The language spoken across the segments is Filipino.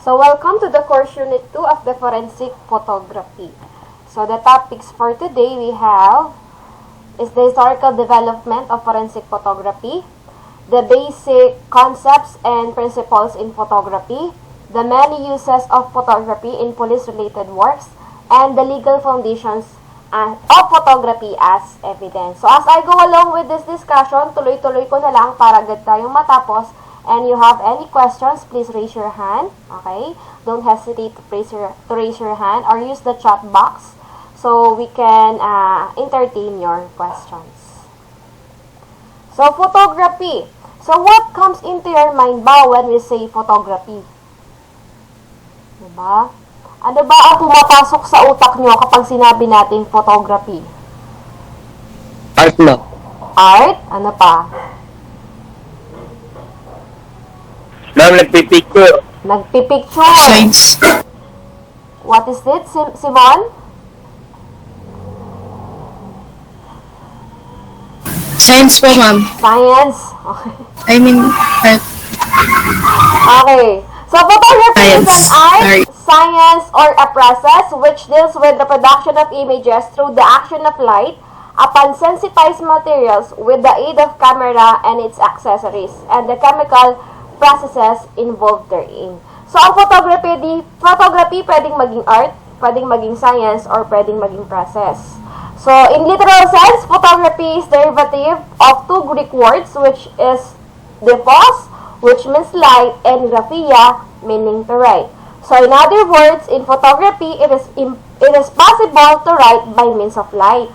So, welcome to the course unit 2 of the forensic photography. So, the topics for today we have is the historical development of forensic photography, the basic concepts and principles in photography, the many uses of photography in police-related works, and the legal foundations of photography as evidence. So, as I go along with this discussion, tuloy-tuloy ko na lang para agad tayong matapos. And you have any questions, please raise your hand. Okay? Don't hesitate to raise your hand or use the chat box so we can entertain your questions. So, photography. So, what comes into your mind ba when we say photography? Diba? Ano ba ang pumapasok sa utak nyo kapag sinabi natin photography? Art na. Art? Ano pa? Ma'am, nagpipicture. Nagpipicture. Science. What is it, Simon? Science po, ma'am. Science. Okay. I mean, art. Okay. So, photography is an art, Sorry. science, or a process which deals with the production of images through the action of light upon sensitized materials with the aid of camera and its accessories and the chemical processes involved therein. So, ang photography pwedeng maging art, pwedeng maging science, or pwedeng maging process. So, in literal sense, photography is derivative of two Greek words which is phos, which means light, and graphia, meaning to write. So, in other words, in photography, it is possible to write by means of light.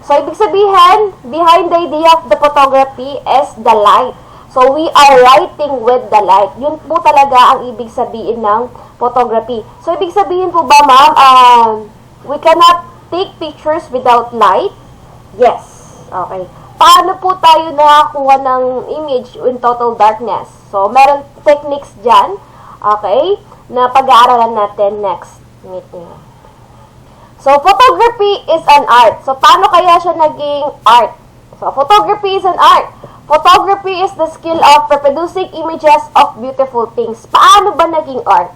So, ibig sabihin, behind the idea of the photography is the light. So, we are writing with the light. Yun po talaga ang ibig sabihin ng photography. So, ibig sabihin po ba, ma'am, we cannot take pictures without light? Yes. Okay. Paano po tayo nakakuha ng image in total darkness? So, meron techniques dyan, okay, na pag-aaralan natin next meeting. So, photography is an art. So, paano kaya siya naging art? So, photography is an art. Photography is the skill of reproducing images of beautiful things. Paano ba naging art?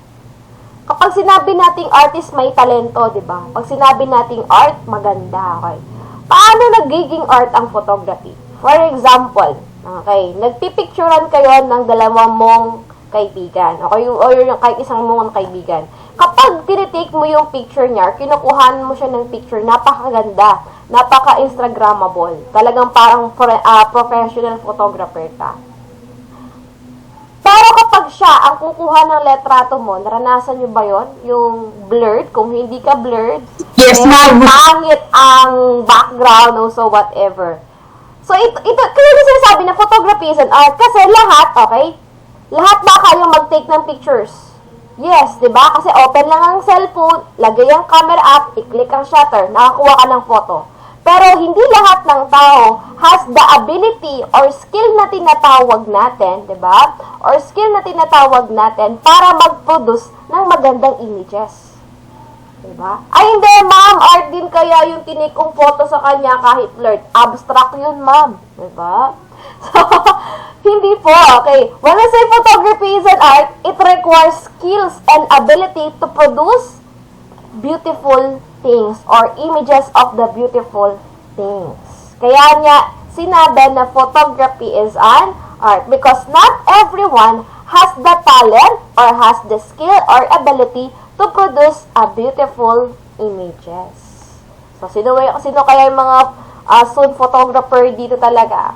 Kapag sinabi nating artist, may talento, di ba? Pag sinabi nating art, maganda, okay? Paano nagiging art ang photography? For example, okay, nagpipicturean kayo ng dalawang mong kaibigan, okay, or yung kahit isang mong kaibigan. Kapag tinitake mo yung picture niya, kinukuhan mo siya ng picture, napakaganda, napaka-instagrammable. Talagang parang professional photographer ka. Pero kapag siya ang kukuha ng letrato mo, naranasan nyo ba yon? Yung blurred, kung hindi ka blurred, Yes, ma'am. pangit ang background o so whatever. So, ito kaya yung sinasabi na photography is an art. Kasi lahat, okay? Lahat ba kayong mag-take ng pictures? Yes, di ba? Kasi open lang ang cellphone, lagay ang camera app, i-click ang shutter, nakakuha ka ng photo. Pero hindi lahat ng tao has the ability or skill na tinatawag natin, di ba? Or skill na tinatawag natin para mag-produce ng magandang images. Di ba? Ay, hindi, ma'am. Art din kaya yung tinikong photo sa kanya kahit blurred. Abstract yun, ma'am. Di ba? So, hindi po, okay. When I say photography is an art, it requires skills and ability to produce beautiful things or images of the beautiful things. Kaya niya sinabi na photography is an art because not everyone has the talent or has the skill or ability to produce a beautiful images. So, sino kaya yung mga soon photographer dito talaga?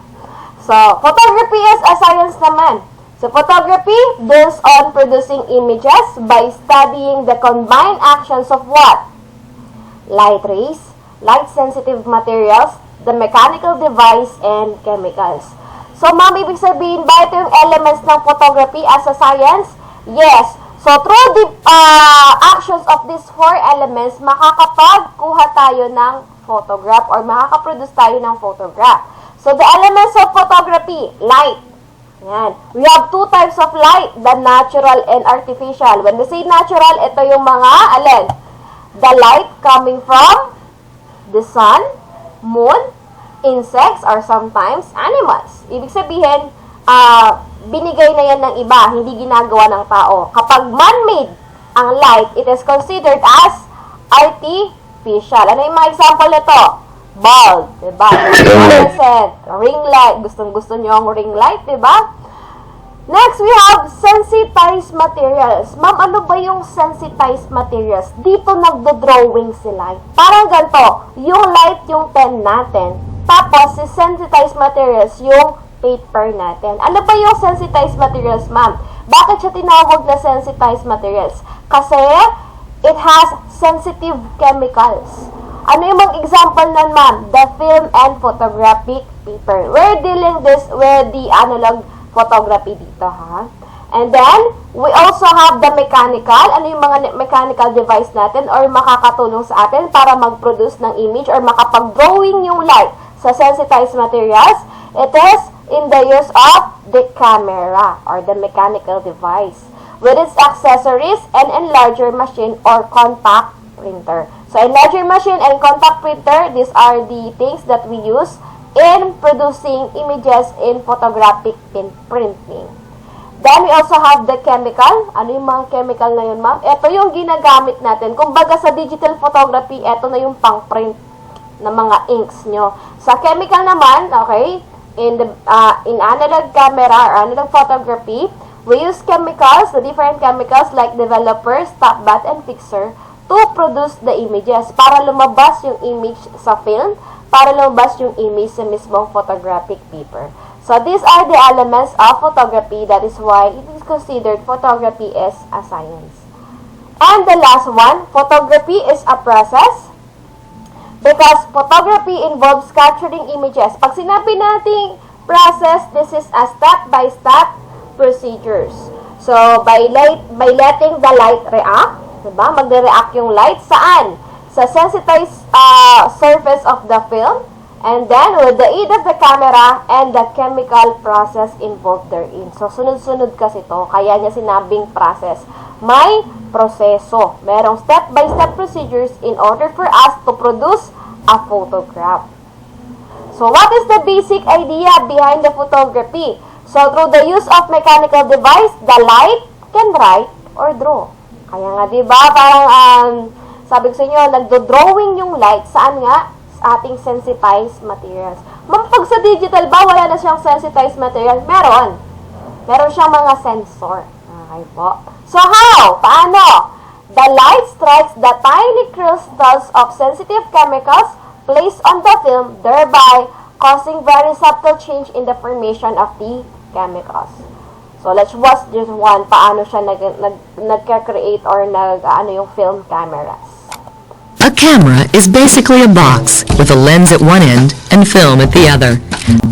So, photography is a science naman. So, photography deals on producing images by studying the combined actions of what? Light rays, light-sensitive materials, the mechanical device, and chemicals. So, ma'am, ibig sabihin ba ito yung elements ng photography as a science? Yes. So, through the actions of these four elements, makakapagkuha tayo ng photograph or makakaproduce tayo ng photograph. So, the elements of photography, light. Yan. We have two types of light, the natural and artificial. When we say natural, ito yung mga, alin? The light coming from the sun, moon, insects, or sometimes animals. Ibig sabihin, binigay na yan ng iba, hindi ginagawa ng tao. Kapag man-made, ang light, it is considered as artificial. Ano yung mga example nito? Bulb, diba? Fluorescent, ring light. Gustong-gusto nyo ang ring light, diba? Next, we have sensitized materials. Ma'am, ano ba yung sensitized materials? Dito nagdo-drawing si light. Parang ganito, yung light yung pen natin. Tapos, si sensitized materials, yung paper natin. Ano ba yung sensitized materials, ma'am? Bakit siya tinawag na sensitized materials? Kasi, it has sensitive chemicals. Ano yung mga example nun, ma'am? The film and photographic paper. We're dealing this with the analog photography dito, ha? And then, we also have the mechanical. Ano yung mga mechanical device natin or makakatulong sa atin para mag-produce ng image or makapag-drawing yung light sa sensitized materials? It is in the use of the camera or the mechanical device with its accessories and enlarger machine or contact printer. So, enlarger machine and contact printer, these are the things that we use in producing images in photographic printing. Then, we also have the chemical. Ano yung mga chemical na yun, ma'am? Ito yung ginagamit natin. Kumbaga sa digital photography, ito na yung pang-print ng mga inks nyo. Sa chemical naman, okay, in analog camera or analog photography, we use chemicals, the different chemicals like developer, stop bath, and fixer to produce the images para lumabas yung image sa film, para lumabas yung image sa mismong photographic paper. So, these are the elements of photography. That is why it is considered photography is a science. And the last one, photography is a process because photography involves capturing images. Pag sinabi nating process, this is a step-by-step procedures. So, by letting the light react, diba? Magre-react yung light saan? Sa sensitized surface of the film, and then with the aid of the camera and the chemical process involved therein. So, sunod-sunod kasi to, kaya niya sinabing process. May proseso. Merong step-by-step procedures in order for us to produce a photograph. So, what is the basic idea behind the photography? So, through the use of mechanical device, the light can write or draw. Kaya nga, diba, parang, sabi ko sa inyo, nagdo-drawing yung light, saan nga? Sa ating sensitized materials. Ma'am, pag sa digital ba, wala na siyang sensitized material? Meron. Meron siyang mga sensor. Okay po. So, how? Paano? The light strikes the tiny crystals of sensitive chemicals placed on the film, thereby causing very subtle change in the formation of the chemicals. So, let's watch this one. Paano siya nagka-create or yung film cameras. A camera is basically a box with a lens at one end and film at the other.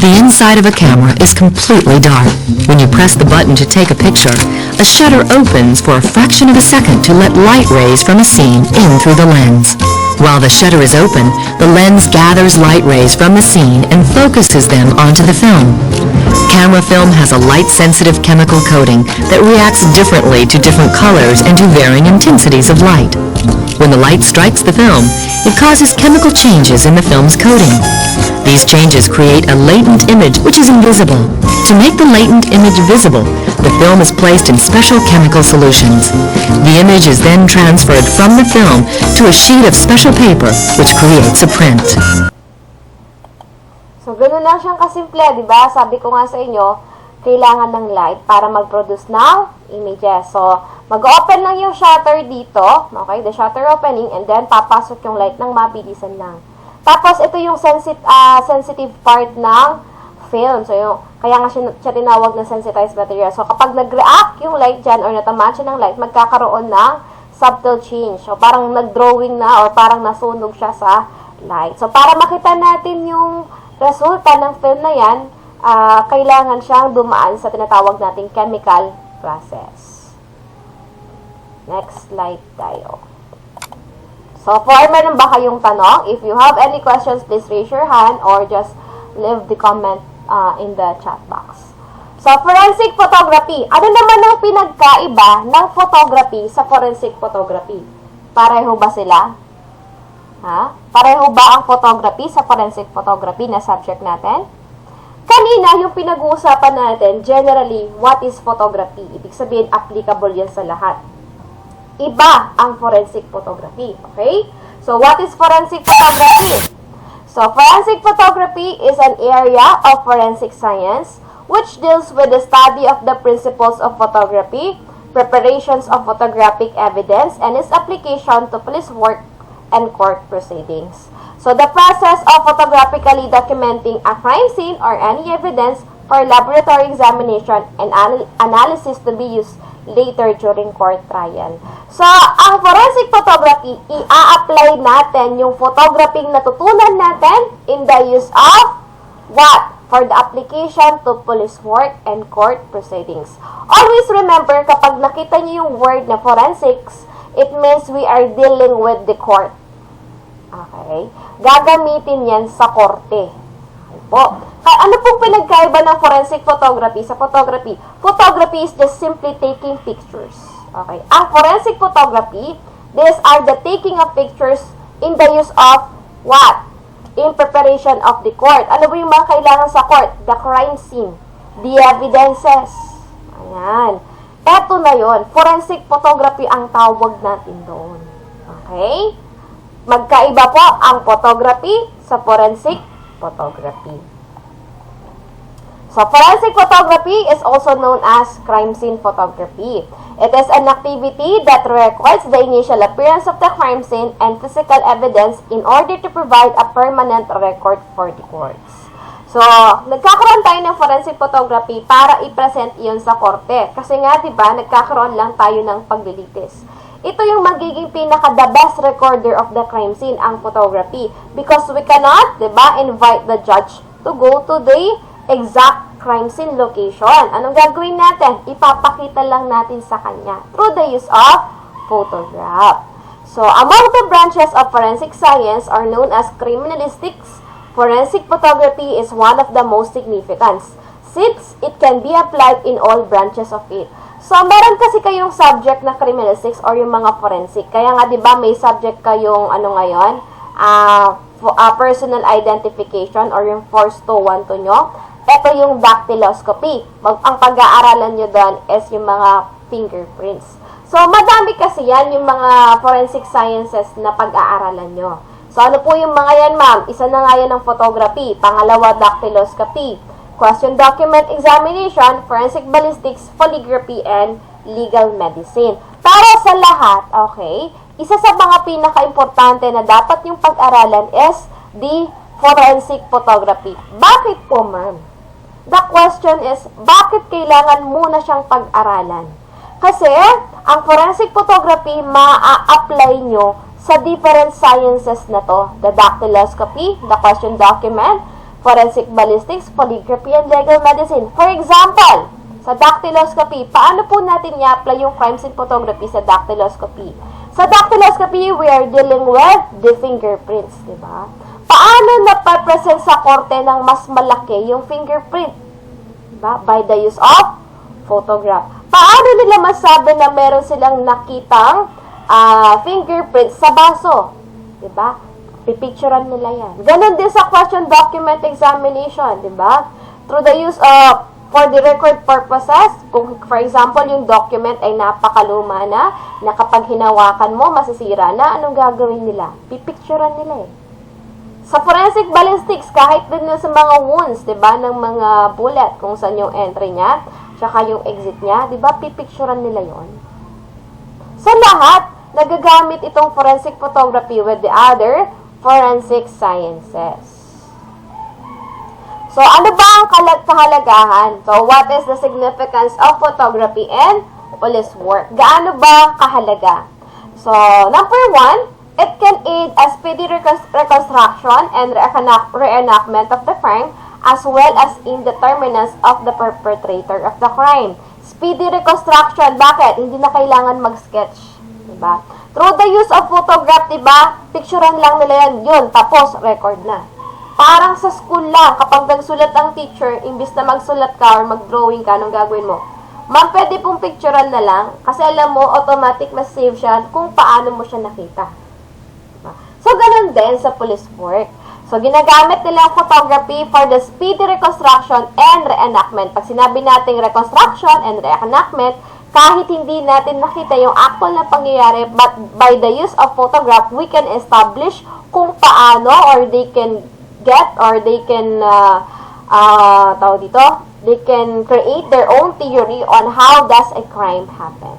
The inside of a camera is completely dark. When you press the button to take a picture, a shutter opens for a fraction of a second to let light rays from a scene in through the lens. While the shutter is open, the lens gathers light rays from the scene and focuses them onto the film. Camera film has a light-sensitive chemical coating that reacts differently to different colors and to varying intensities of light. When the light strikes the film, it causes chemical changes in the film's coating. These changes create a latent image which is invisible. To make the latent image visible, the film is placed in special chemical solutions. The image is then transferred from the film to a sheet of special paper which creates a print. So, ganoon lang siyang kasimple, di ba? Sabi ko nga sa inyo, kailangan ng light para mag-produce ng images. So, mag-open lang yung shutter dito, okay? The shutter opening, and then papasok yung light ng mabilisan lang. Tapos, ito yung sensitive part ng film. So, kaya nga siya tinawag na sensitized material. So, kapag nag-react yung light dyan or natamaan siya ng light, magkakaroon ng subtle change. So, parang nag-drawing na or parang nasunog siya sa light. So, para makita natin yung resulta ng film na yan, kailangan siyang dumaan sa tinatawag nating chemical process. Next slide tayo. So, meron ba kayong tanong? If you have any questions, please raise your hand or just leave the comment in the chat box. So, forensic photography. Ano naman ang pinagkaiba ng photography sa forensic photography? Pareho ba sila? Ha? Pareho ba ang photography sa forensic photography na subject natin? Kanina, yung pinag-uusapan natin, generally, what is photography? Ibig sabihin, applicable yan sa lahat. Iba ang forensic photography. Okay? So, what is forensic photography? So, forensic photography is an area of forensic science which deals with the study of the principles of photography, preparations of photographic evidence, and its application to police work and court proceedings. So, the process of photographically documenting a crime scene or any evidence for laboratory examination and analysis to be used later during court trial. So, ang forensic photography, i-apply natin yung photography natutunan natin in the use of what? For the application to police work and court proceedings. Always remember, kapag nakita niyo yung word na forensics, it means we are dealing with the court. Okay? Gagamitin yan sa korte. Okay po. Ano pong pinagkaiba ng forensic photography sa photography? Photography is just simply taking pictures. Okay? Ang forensic photography, these are the taking of pictures in the use of what? In preparation of the court. Ano ba yung mga kailangan sa court? The crime scene. The evidences. Ayan. Eto na yon. Forensic photography ang tawag natin doon. Okay? Magkaiba po ang photography sa forensic photography. So, forensic photography is also known as crime scene photography. It is an activity that records the initial appearance of the crime scene and physical evidence in order to provide a permanent record for the courts. So, nagkakaroon tayo ng forensic photography para i-present iyon sa korte. Kasi nga, di ba, nagkakaroon lang tayo ng paglilitis. Ito yung magiging pinaka-the best recorder of the crime scene, ang photography. Because we cannot, di ba, invite the judge to go to the exact crime scene location. Anong gagawin natin? Ipapakita lang natin sa kanya through the use of photograph. So, among the branches of forensic science are known as criminalistics. Forensic photography is one of the most significant since it can be applied in all branches of it. So, meron kasi kayong subject na criminalistics or yung mga forensic. Kaya nga, di ba, may subject kayong, ano ngayon, personal identification or yung FORS211 nyo. Ito yung dactyloscopy. Ang pag-aaralan nyo doon is yung mga fingerprints. So, madami kasi yan yung mga forensic sciences na pag-aaralan nyo. So, ano po yung mga yan, ma'am? Isa na nga yan ng photography. Pangalawa, dactyloscopy. Question document examination, forensic ballistics, polygraphy, and legal medicine. Para sa lahat, okay, isa sa mga pinaka-importante na dapat yung pag-aralan is the forensic photography. Bakit po, ma'am? The question is, bakit kailangan muna siyang pag-aralan? Kasi, ang forensic photography, ma-apply nyo sa different sciences na to. The dactyloscopy, the question document, forensic ballistics, polygraphy, and legal medicine. For example, sa dactyloscopy, paano po natin i-apply yung crime scene photography sa dactyloscopy? Sa dactyloscopy, we are dealing with the fingerprints, di ba? Paano napapresent sa korte ng mas malaki yung fingerprint? Diba? By the use of photograph. Paano nila masabi na meron silang nakitang fingerprint sa baso? Diba? Pipicturean nila yan. Ganon din sa question document examination. Diba? Through the use of, for the record purposes, kung for example yung document ay napakaluma na kapag hinawakan mo, masisira na, anong gagawin nila? Pipicturean nila eh. Sa forensic ballistics, kahit din sa mga wounds, diba, ng mga bullet, kung saan yung entry niya, tsaka yung exit niya, diba, pipicturean nila yon. Sa lahat, nagagamit itong forensic photography with the other forensic sciences. So, ano ba ang kahalagahan? So, what is the significance of photography and police work? Gaano ba kahalaga? So, number 1, it can aid a speedy reconstruction and reenactment of the crime as well as in determinants of the perpetrator of the crime. Speedy reconstruction, bakit? Hindi na kailangan mag-sketch. Diba? Through the use of photograph, diba? Picturean lang nila yan. Yun, tapos, record na. Parang sa school lang, kapag nagsulat ang teacher, imbis na magsulat ka or mag-drawing ka, anong gagawin mo? Ma'am, pwede pong picturean na lang kasi alam mo, automatic mas-save siya kung paano mo siya nakita. So, ganun din sa police work. So, ginagamit nila ang photography for the speedy reconstruction and reenactment. Pag sinabi natin reconstruction and reenactment, kahit hindi natin nakita yung actual na pangyayari, but by the use of photograph, we can establish kung paano, or they can get, or they can, they can create their own theory on how does a crime happen.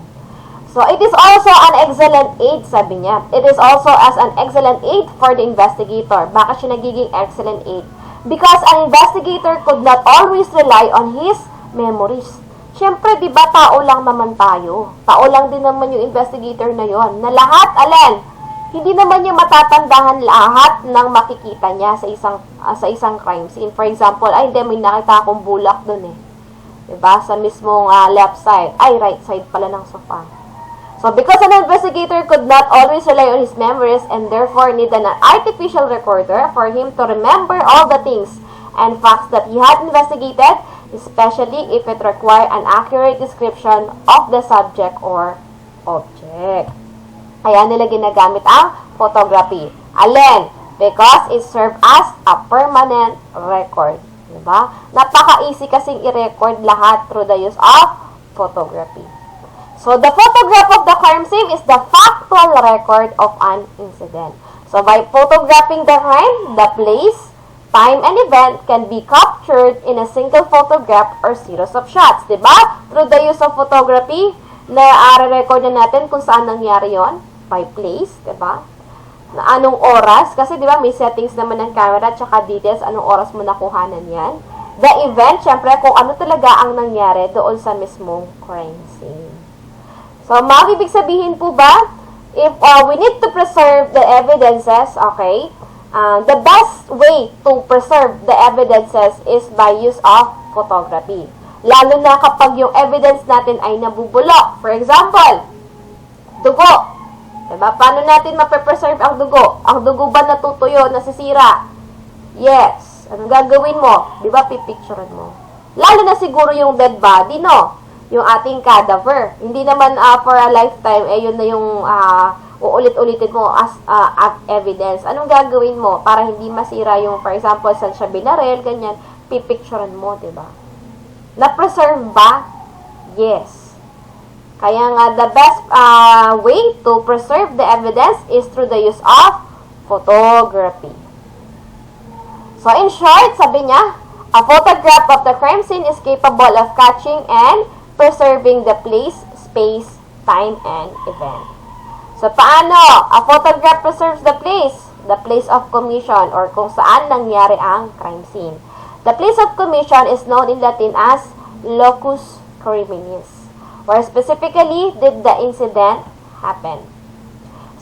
So, it is also an excellent aid, sabi niya. It is also as an excellent aid for the investigator. Bakit siya nagiging excellent aid? Because an investigator could not always rely on his memories. Siyempre, di ba, tao lang naman tayo. Tao lang din naman yung investigator na yon. Na lahat, hindi naman niya matatandaan lahat ng makikita niya sa isang crime scene. For example, hindi, may nakita akong bulak dun eh. Diba? Sa mismong left side. Right side pala ng sofa. So, because an investigator could not always rely on his memories and therefore need an artificial recorder for him to remember all the things and facts that he had investigated, especially if it required an accurate description of the subject or object. Kaya nila ginagamit ang photography. Alin? Because it serves as a permanent record. Diba? Napaka-easy kasing i-record lahat through the use of photography. So, the photograph of the crime scene is the factual record of an incident. So, by photographing the crime, the place, time, and event can be captured in a single photograph or series of shots. Diba? Through the use of photography, na-record na natin kung saan nangyari yon, by place, diba? Na anong oras, kasi diba may settings naman ng camera at saka details, anong oras mo nakuhanan yan. The event, syempre, kung ano talaga ang nangyari doon sa mismong crime scene. So, ibig sabihin po ba, if we need to preserve the evidences, okay, the best way to preserve the evidences is by use of photography. Lalo na kapag yung evidence natin ay nabubulok. For example, dugo. Diba? Paano natin mape-preserve ang dugo? Ang dugo ba natutuyo, nasisira? Yes. Anong gagawin mo? Diba, pipicturean mo. Lalo na siguro yung dead body, no? Yung ating cadaver. Hindi naman for a lifetime, yun na yung uulit-ulitin mo as evidence. Anong gagawin mo para hindi masira yung, for example, saan siya binaril, ganyan, pipicturean mo, diba? Na-preserve ba? Yes. Kaya nga, the best way to preserve the evidence is through the use of photography. So, in short, sabi niya, a photograph of the crime scene is capable of catching and preserving the place, space, time, and event. So, paano? A photograph preserves the place of commission, or kung saan nangyari ang crime scene. The place of commission is known in Latin as locus criminis, where specifically did the incident happen.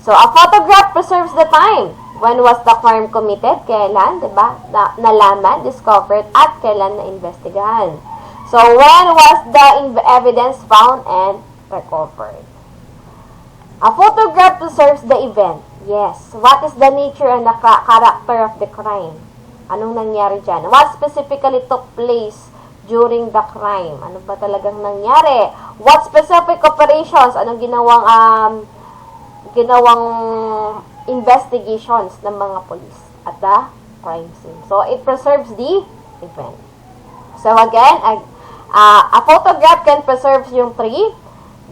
So, a photograph preserves the time. When was the crime committed? Kailan, diba? Nalaman, discovered, at kailan na-investigahan. So, when was the evidence found and recovered? A photograph preserves the event. Yes. What is the nature and the character of the crime? Anong nangyari dyan? What specifically took place during the crime? Ano ba talagang nangyari? What specific operations? Anong ginawang investigations ng mga police at the crime scene? So, it preserves the event. So, again, a photograph can preserve yung three: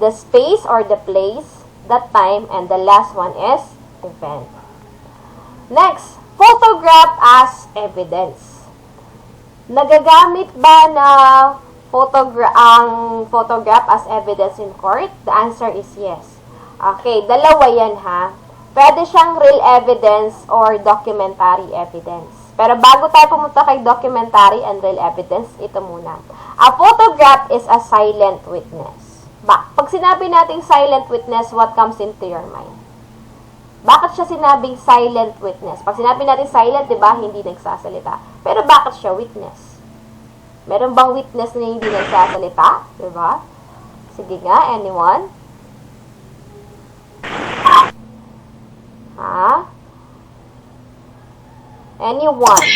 the space or the place, the time, and the last one is event. Next, photograph as evidence. Nagagamit ba na ang photograph as evidence in court? The answer is yes. Okay, dalawa yan ha. Pwede siyang real evidence or documentary evidence. Pero bago tayo pumunta kay documentary and real evidence, ito muna. A photograph is a silent witness. Pag sinabi nating silent witness, what comes into your mind? Bakit siya sinabing silent witness? Pag sinabi natin silent, di ba, hindi nagsasalita. Pero bakit siya witness? Meron bang witness na hindi nagsasalita? Di ba? Sige nga, anyone? Anyone?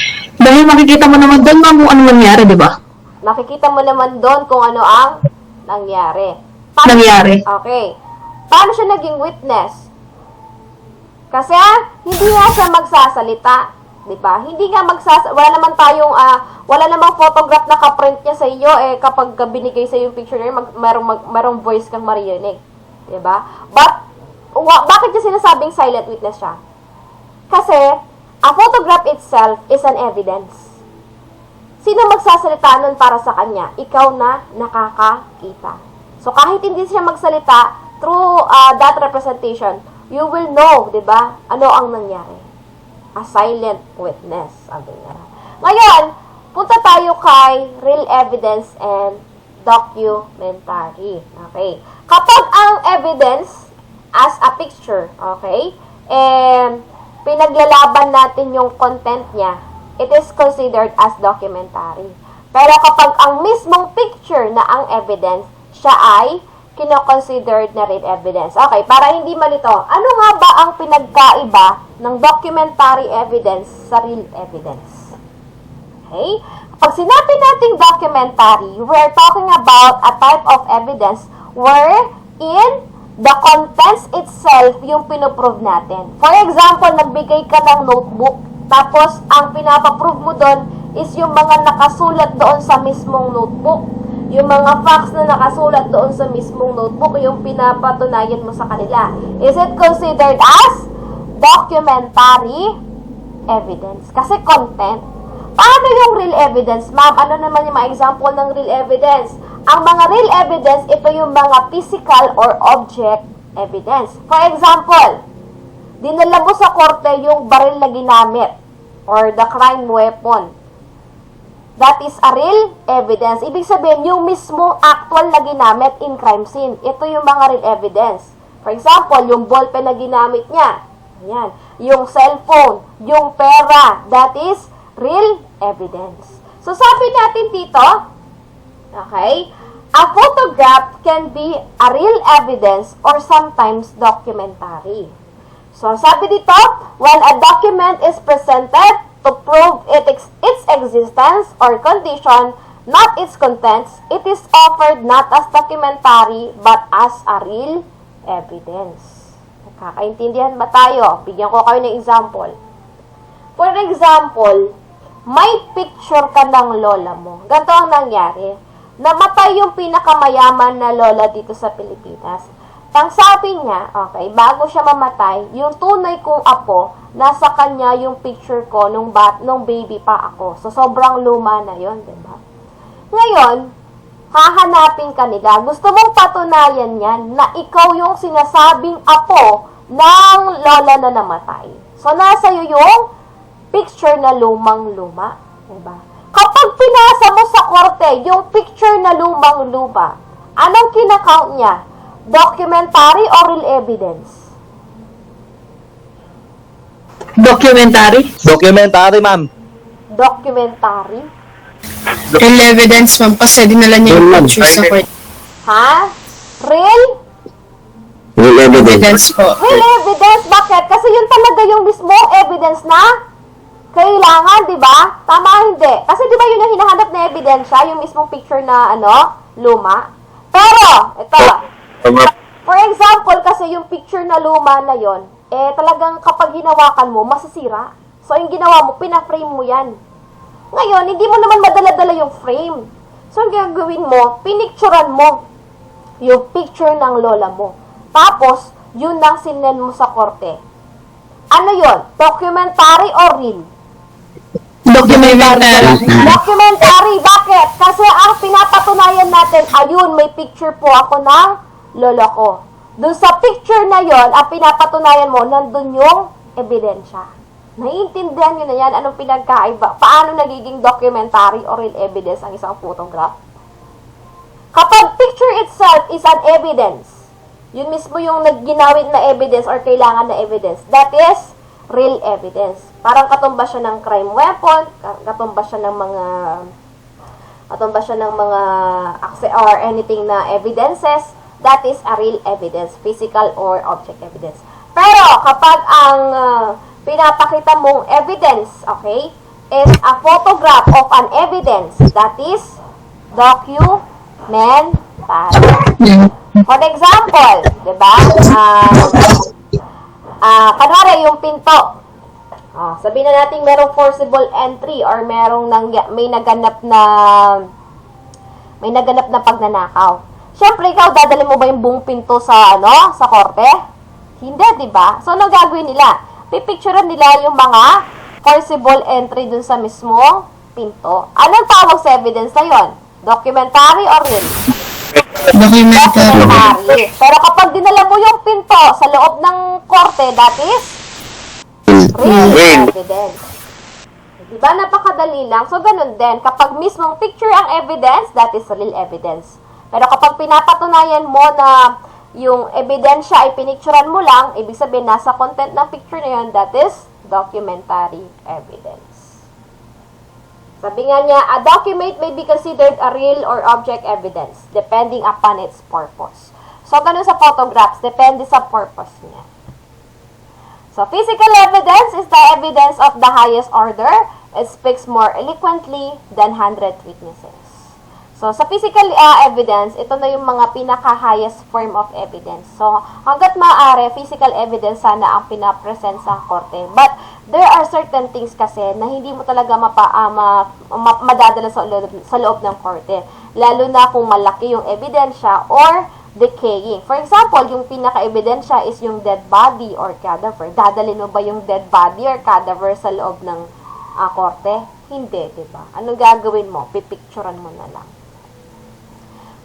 Dahil makikita mo naman doon, ma'am, kung ano nangyari, di ba? Nakikita mo naman doon kung ano ang nangyari. Nangyari. Okay. Paano siya naging witness? Kasi hindi nga siya magsasalita. 'di ba? Hindi nga wala namang photograph na ka-print niya sa iyo kapag binigay sa yung picture niya, merong voice kang maririnig, 'di ba? But bakit niya sinasabing silent witness siya? Kasi a photograph itself is an evidence. Sino magsasalita nun para sa kanya? Ikaw na nakakita. So kahit hindi siya magsalita through that representation, you will know, 'di ba? Ano ang nangyari? A silent witness, sabi niya. Ngayon, punta tayo kay real evidence and documentary. Okay? Kapag ang evidence as a picture, okay, and pinaglalaban natin yung content niya, it is considered as documentary. Pero kapag ang mismong picture na ang evidence, siya ay kino-considered na real evidence. Okay, para hindi malito, ano nga ba ang pinagkaiba ng documentary evidence sa real evidence? Okay? Pag sinabi nating documentary, we're talking about a type of evidence wherein the contents itself yung pinoprove natin. For example, nagbigay ka ng notebook, tapos ang pinapaprove mo doon is yung mga nakasulat doon sa mismong notebook. Yung mga facts na nakasulat doon sa mismong notebook, yung pinapatunayan mo sa kanila. Is it considered as documentary evidence? Kasi content. Paano yung real evidence, ma'am? Ano naman yung mga example ng real evidence? Ang mga real evidence, ito yung mga physical or object evidence. For example, dinala mo sa korte yung baril na ginamit or the crime weapon. That is a real evidence. Ibig sabihin, yung mismong actual na ginamit in crime scene. Ito yung mga real evidence. For example, yung ballpen na ginamit niya. Ayan. Yung cellphone, yung pera. That is real evidence. So, sabi natin dito, okay, a photograph can be a real evidence or sometimes documentary. So, sabi dito, when a document is presented to prove its existence or condition, not its contents, it is offered not as documentary but as a real evidence. Nakakaintindihan ba tayo? Bigyan ko kayo ng example. For example, may picture ka ng lola mo. Ganito ang nangyari. Namatay yung pinakamayaman na lola dito sa Pilipinas. Ang sabi niya, okay, bago siya mamatay, yung tunay kong apo, nasa kanya yung picture ko nung baby pa ako. So, sobrang luma na yon, diba? Ngayon, hahanapin ka nila. Gusto mong patunayan yan na ikaw yung sinasabing apo ng lola na namatay. So, nasa iyo yung picture na lumang-luma. Diba? Kapag pinasa mo sa korte yung picture na lumang-luma, anong kinakount niya? Documentary or real evidence? Documentary? Documentary, ma'am. Documentary? Real evidence, ma'am, kasi dinala niya yung picture sa court. Ha? Real? Real Evidence po. Real evidence? Bakit? Kasi yun talaga yung mismong evidence na kailangan, di ba? Tama hindi? Kasi di ba yun yung hinahanap na ebidensya, yung mismong picture na, luma? Pero, ito, for example, kasi yung picture na luma na yon, talagang kapag hinawakan mo, masisira. So, yung ginawa mo, pina-frame mo yan. Ngayon, hindi mo naman madala-dala yung frame. So, ang gagawin mo, pinicturean mo yung picture ng lola mo. Tapos, yun ang sinend mo sa korte. Ano yon? Documentary or real? Documentary. Documentary. Bakit? Kasi ang pinapatunayan natin, ayun, may picture po ako ng lolo ko. Doon sa picture na yon, ang pinapatunayan mo, nandun yung ebidensya. Naiintindihan nyo na yan, anong pinagkaiba? Paano nagiging documentary or real evidence ang isang photograph? Kapag picture itself is an evidence, yun mismo yung nagginawit na evidence or kailangan na evidence, that is real evidence. Parang katumbas siya ng crime weapon, katumbas siya ng mga or anything na evidences, that is a real evidence, physical or object evidence. Pero kapag ang pinapakita mong evidence, okay, is a photograph of an evidence, that is documentary. For example, diba? Kanwari yung pinto. Sabihin na natin merong forcible entry or may naganap na pagnanakaw. Siyempre, ikaw, dadalhin mo ba yung buong pinto sa korte? Hindi, di ba? So, ano gagawin nila? Pipicturean nila yung mga forcible entry dun sa mismo pinto. Anong tawag sa evidence na yon? Documentary or real? Documentary. Pero kapag dinala mo yung pinto sa loob ng korte, that is real evidence. Diba? Napakadali lang. So, ganun din. Kapag mismong picture ang evidence, that is real evidence. Pero kapag pinapatunayan mo na yung ebidensya ay pinicturean mo lang, ibig sabihin, nasa content ng picture na yun, that is documentary evidence. Sabi nga niya, a document may be considered a real or object evidence, depending upon its purpose. So, ganun sa photographs, depende sa purpose niya. So, physical evidence is the evidence of the highest order. It speaks more eloquently than 100 witnesses. So, sa physical evidence, ito na yung mga pinaka-highest form of evidence. So, hanggat maaari, physical evidence sana ang pinapresent sa korte. But, there are certain things kasi na hindi mo talaga madadala sa loob ng korte. Lalo na kung malaki yung ebidensya or decaying. For example, yung pinaka-ebidensya is yung dead body or cadaver. Dadalhin mo ba yung dead body or cadaver sa loob ng korte? Hindi, diba? Anong gagawin mo? Pipicturean mo na lang.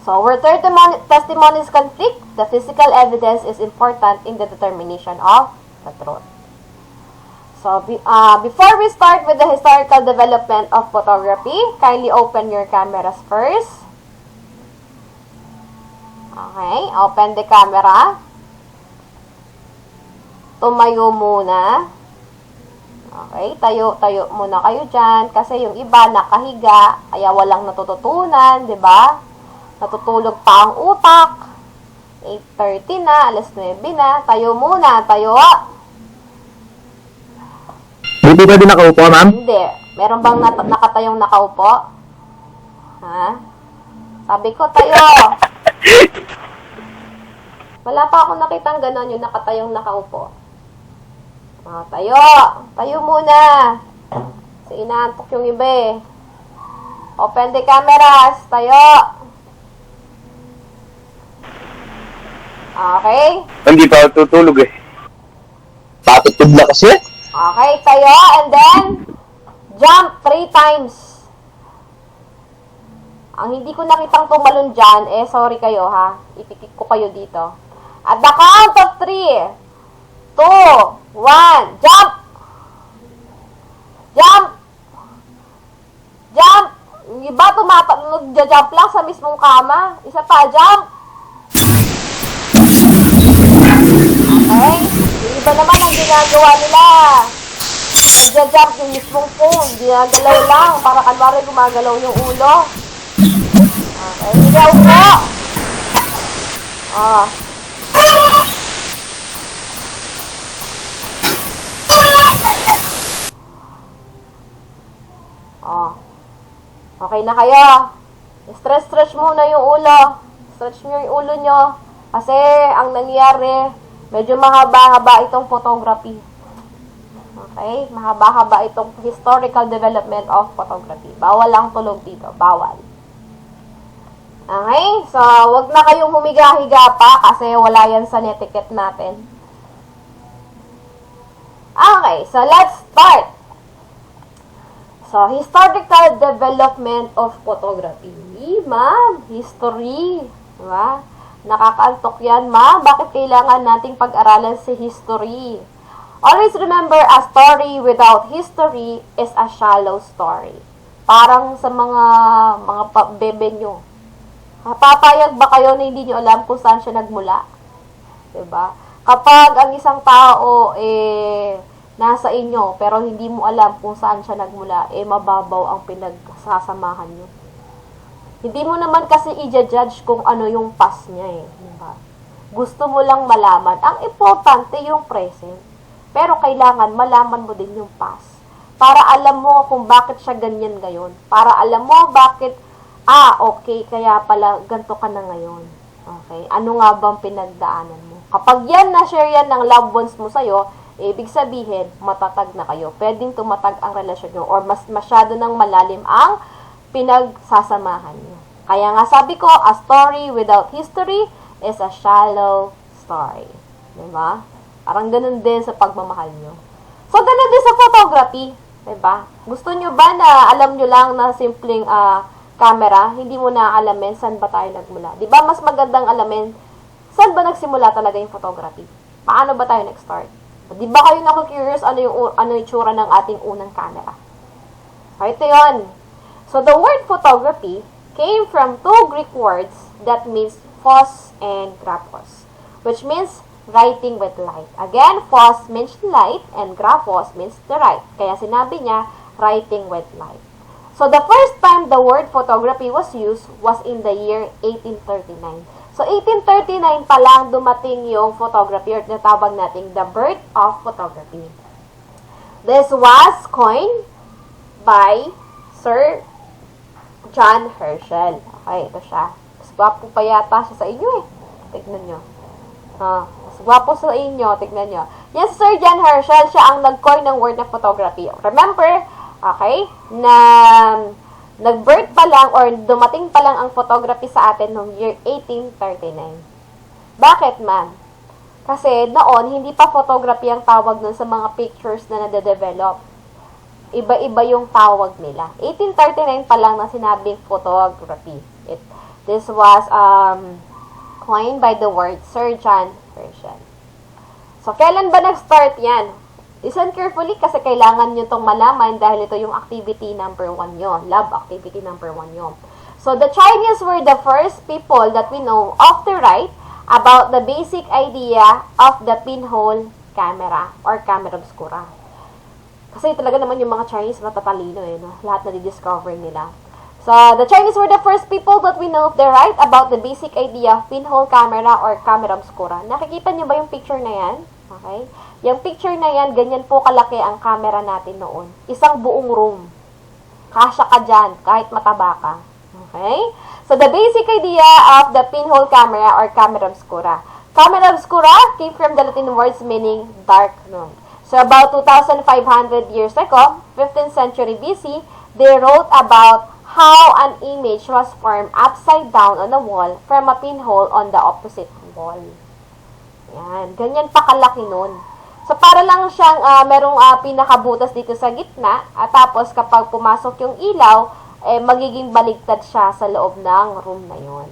So, where testimonies conflict, the physical evidence is important in the determination of the truth. So, before we start with the historical development of photography, kindly open your cameras first. Okay, open the camera. Tumayo muna. Okay, tayo muna kayo dyan. Kasi yung iba nakahiga, kaya walang natututunan, di ba? Natutulog pa ang utak. 8:30 na, alas 9 na. Tayo muna, tayo. Hindi ba din nakaupo, ma'am? Hindi. Meron bang nakatayong nakaupo? Ha? Sabi ko, tayo. Wala pa akong nakitang ganon yung nakatayong nakaupo. Tayo. Tayo muna. Kasi inaantok yung iba eh. Open the cameras. Tayo. Okay? Hindi pa tutulog eh. Patutog na kasi. Okay, tayo. And then, jump 3 times. Ang hindi ko nakitang tumalon dyan, sorry kayo ha. Ipikik ko kayo dito. At the count of 3, 2, 1, jump! Jump! Jump! Yung iba nagja-jump lang sa mismong kama. Isa pa, jump! Okay? Yung iba naman ang ginagawa nila. Nagja-jump yung mismong phone. Ginagalaw lang para kanwari gumagalaw yung ulo. Okay, higaw ko! Okay na kayo. Stretch muna yung ulo. Stretch nyo yung ulo nyo. Kasi, ang nangyari, medyo mahaba-haba itong photography. Okay? Mahaba-haba itong historical development of photography. Bawal lang tulog dito. Bawal. Okay? So, wag na kayong humiga-higa pa kasi wala yan sa netiquette natin. Okay, so let's start. So, historical development of photography. Ma'am, history. Diba? Nakakaantok yan, ma'am. Bakit kailangan nating pag-aralan si history? Always remember, a story without history is a shallow story. Parang sa mga bebe nyo. Papayag ba kayo na hindi nyo alam kung saan siya nagmula? Diba? Kapag ang isang tao, nasa inyo, pero hindi mo alam kung saan siya nagmula, mababaw ang pinagsasamahan nyo. Hindi mo naman kasi i-judge kung ano yung past niya diba? Gusto mo lang malaman. Ang importante yung present. Pero kailangan malaman mo din yung past. Para alam mo kung bakit siya ganyan ngayon. Para alam mo bakit, okay, kaya pala ganito ka na ngayon. Okay? Ano nga bang pinagdaanan mo? Kapag yan na-share yan ng loved ones mo sa'yo, Ibig sabihin, matatag na kayo. Pwedeng tumatag ang relasyon nyo or mas masyado ng malalim ang pinagsasamahan nyo. Kaya nga sabi ko, a story without history is a shallow story. Diba? Parang ganun din sa pagmamahal nyo. So, ganun din sa photography. Diba? Gusto nyo ba na alam nyo lang na simpleng camera, hindi mo na alamin saan ba tayo nagmula? Diba? Mas magandang alamin saan ba nagsimula talaga yung photography? Paano ba tayo nag-start? Di ba kayo naku-curious ano yung itsura ng ating unang camera? Okay, ito yun. So, the word photography came from two Greek words that means phos and graphos, which means writing with light. Again, phos means light and graphos means the write. Kaya sinabi niya, writing with light. So, the first time the word photography was used was in the year 1839. So, 1839 pa lang dumating yung photography or natawag nating the birth of photography. This was coined by Sir John Herschel. Okay, ito siya. Mas gwapo pa yata siya sa inyo eh. Tignan nyo. Mas gwapo sa inyo, tignan nyo. Yes, Sir John Herschel, siya ang nag-coin ng word na photography. Remember, okay, na nag-birth pa lang or dumating pa lang ang photography sa atin noong year 1839. Bakit man? Kasi noon, hindi pa photography ang tawag nun sa mga pictures na nade-develop. Iba-iba yung tawag nila. 1839 pa lang na sinabing photography. This was coined by the word Sir John Herschel. So, kailan ba nag-start yan? Listen carefully kasi kailangan nyo itong malaman dahil ito yung activity number 1 nyo. Lab activity number 1 nyo. So, the Chinese were the first people that we know of to write about the basic idea of the pinhole camera or camera obscura. Kasi talaga naman yung mga Chinese matatalino eh, no? Lahat na di-discover nila. So, the Chinese were the first people that we know of to write about the basic idea of pinhole camera or camera obscura. Nakikita nyo ba yung picture na yan? Okay? Yung picture na yan, ganyan po kalaki ang camera natin noon. Isang buong room. Kasya ka dyan, kahit mataba ka. Okay? So, the basic idea of the pinhole camera or camera obscura. Camera obscura came from the Latin words meaning dark room. So, about 2,500 years ago, 15th century BC, they wrote about how an image was formed upside down on a wall from a pinhole on the opposite wall. Yan. Ganyan pa kalaki nun. So, para lang siyang merong pinakabutas dito sa gitna at tapos kapag pumasok yung ilaw, magiging baligtad siya sa loob ng room na yon.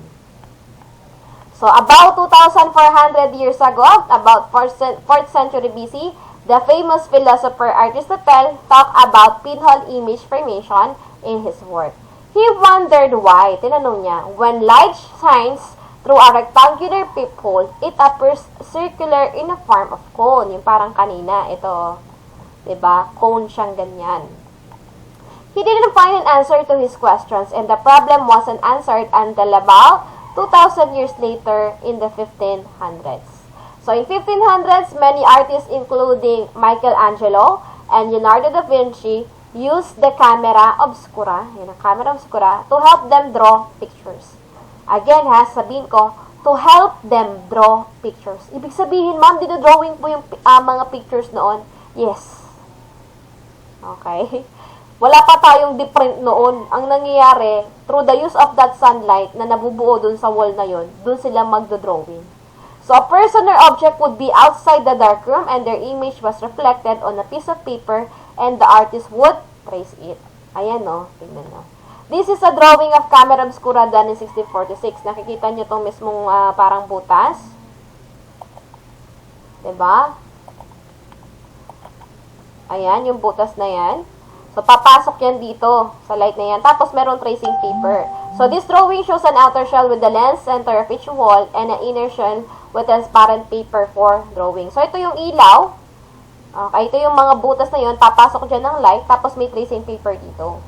So, about 2,400 years ago, about 4th century BC, the famous philosopher Aristotle talked about pinhole image formation in his work. He wondered why, tinanong niya, when light shines through a rectangular peephole, it appears circular in a form of cone. Yung parang kanina, ito, diba? Cone siyang ganyan. He didn't find an answer to his questions and the problem wasn't answered until about 2,000 years later in the 1500s. So, in 1500s, many artists including Michelangelo and Leonardo da Vinci used the camera obscura, yun ang camera obscura, to help them draw pictures. Again sabihin ko, to help them draw pictures. Ibig sabihin, ma'am, dinodrawing po yung mga pictures noon? Yes. Okay? Wala pa tayong deprint noon. Ang nangyayari, through the use of that sunlight na nabubuo dun sa wall na yon, dun sila magdodrawing. So, a person or object would be outside the dark room and their image was reflected on a piece of paper and the artist would trace it. Ayan, no? Tingnan nyo. This is a drawing of camera obscura done in 1646. Nakikita nyo itong mismong parang butas. Diba? Ayan, yung butas na yan. So, papasok yan dito sa light na yan. Tapos, meron tracing paper. So, this drawing shows an outer shell with the lens center of each wall and an inner shell with transparent paper for drawing. So, ito yung ilaw. Okay, ito yung mga butas na yun. Papasok dyan ng light. Tapos, may tracing paper dito.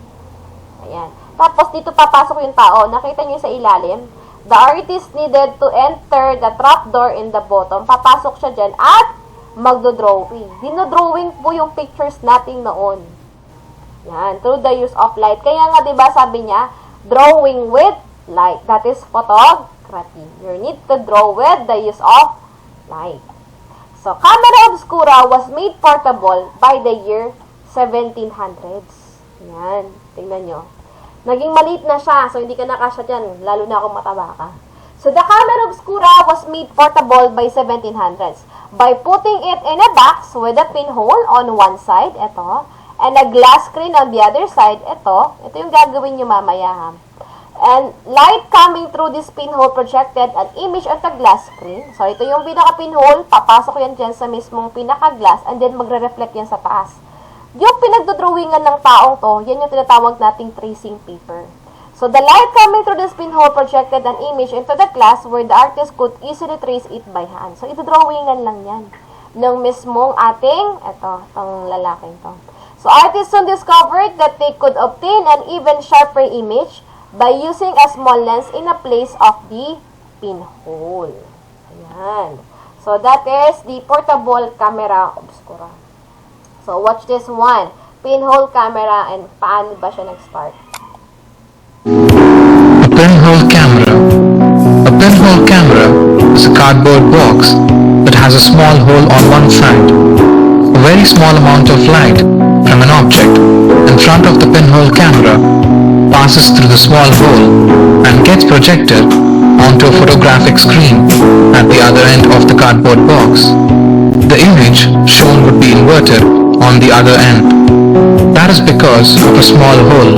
Ayan. Tapos, dito papasok yung tao. Nakita nyo sa ilalim. The artist needed to enter the trapdoor in the bottom. Papasok siya dyan at magdo-drawing. Dino-drawing po yung pictures natin noon. Yan. Through the use of light. Kaya nga, diba, sabi niya, drawing with light. That is photography. You need to draw with the use of light. So, camera obscura was made portable by the year 1700s. Yan. Tingnan nyo. Naging maliit na siya. So, hindi ka nakasya dyan. Lalo na kung mataba ka. So, the camera obscura was made portable by 1700s by putting it in a box with a pinhole on one side, ito, and a glass screen on the other side, ito yung gagawin nyo mamaya, ha. And light coming through this pinhole projected an image at the glass screen. So, ito yung pinaka-pinhole, papasok yan dyan sa mismong pinaka-glass, and then magre-reflect yan sa taas. Yung pinagdodrawingan ng taong to, yan yung tinatawag nating tracing paper. So, the light coming through this pinhole projected an image into the glass where the artist could easily trace it by hand. So, idodrawingan lang yan ng mismong ating, itong lalaking to. So, artists soon discovered that they could obtain an even sharper image by using a small lens in a place of the pinhole. Ayan. So, that is the portable camera obscura. So, watch this one. Pinhole camera, and paano ba siya nag-start? A pinhole camera. A pinhole camera is a cardboard box that has a small hole on one side. A very small amount of light from an object in front of the pinhole camera passes through the small hole and gets projected onto a photographic screen at the other end of the cardboard box. The image shown would be inverted on the other end. That is because of a small hole,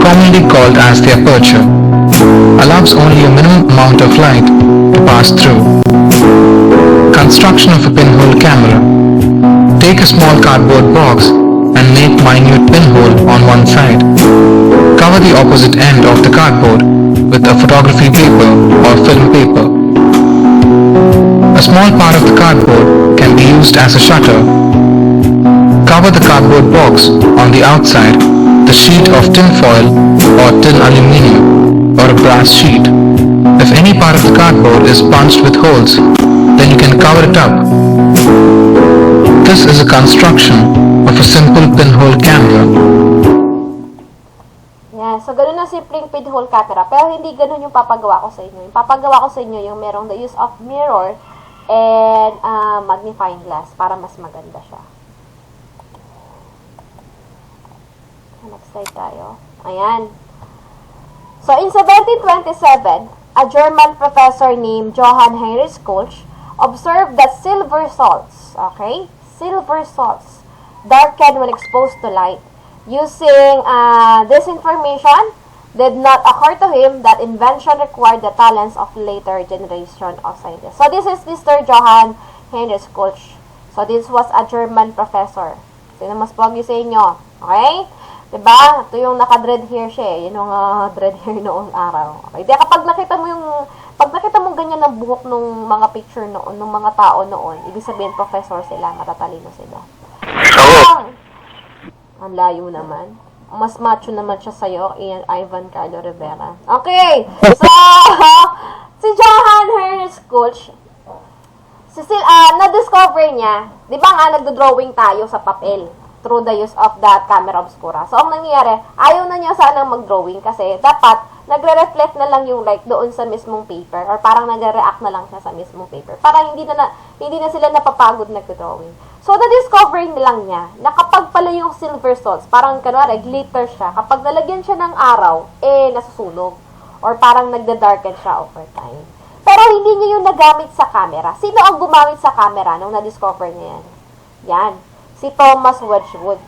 commonly called as the aperture, allows only a minimum amount of light to pass through. Construction of a pinhole camera. Take a small cardboard box and make minute pinhole on one side. Cover the opposite end of the cardboard with a photography paper or film paper. A small part of the cardboard can be used as a shutter. Cover the cardboard box on the outside, the sheet of tin foil or tin aluminium or a brass sheet. If any part of the cardboard is punched with holes, then you can cover it up. This is a construction of a simple pinhole camera. Yan. So, ganun na simpleng pinhole camera. Pero hindi ganun yung papagawa ko sa inyo. Yung papagawa ko sa inyo yung merong the use of mirror and magnifying glass para mas maganda siya. Next slide tayo. Ayan. So, in 1727, a German professor named Johann Heinrich Schultz observed that silver salts, okay, silver salts darken when exposed to light. Using this information, did not occur to him that invention required the talents of later generation of scientists. So, this is Mr. Johann Heinrich Schultz. So, this was a German professor. Sino mas pogi sa inyo? Okay? Diba? Ito yung naka-dread hair siya eh. Yun yung dread hair noong araw. Okay? Di, kapag nakita mo ganyan ng buhok nung mga picture noon, nung mga tao noon, ibig sabihin professor sila, matatalino sila. Ang layo naman. Mas macho naman siya sa'yo, Ivan Carlo Rivera. Okay! So, si Johann Heinrich Schultz, na-discover niya, di ba nga nagdo-drawing tayo sa papel through the use of that camera obscura. So, ang nangyayari, ayaw na niya sanang mag-drawing kasi dapat nagre-reflect na lang yung light doon sa mismong paper or parang nagre-react na lang siya sa mismong paper. Parang hindi na sila napapagod nag-drawing. So, na-discover lang niya na kapag pala yung silver salts, parang kanwari, glitter siya, kapag nalagyan siya ng araw, nasusunog. Or parang nagda-darken siya over time. Pero hindi niya yung nagamit sa camera. Sino ang gumamit sa camera nung na-discover niya yan? Yan. Si Thomas Wedgwood.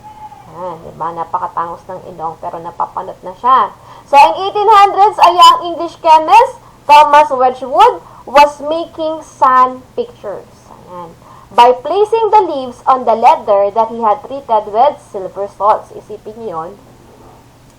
Yan, diba? Napakatangos ng ilong pero napapanot na siya. So, in 1800s, a young English chemist, Thomas Wedgwood, was making sun pictures. Ayan. By placing the leaves on the leather that he had treated with silver salts. Isipin niyo yun.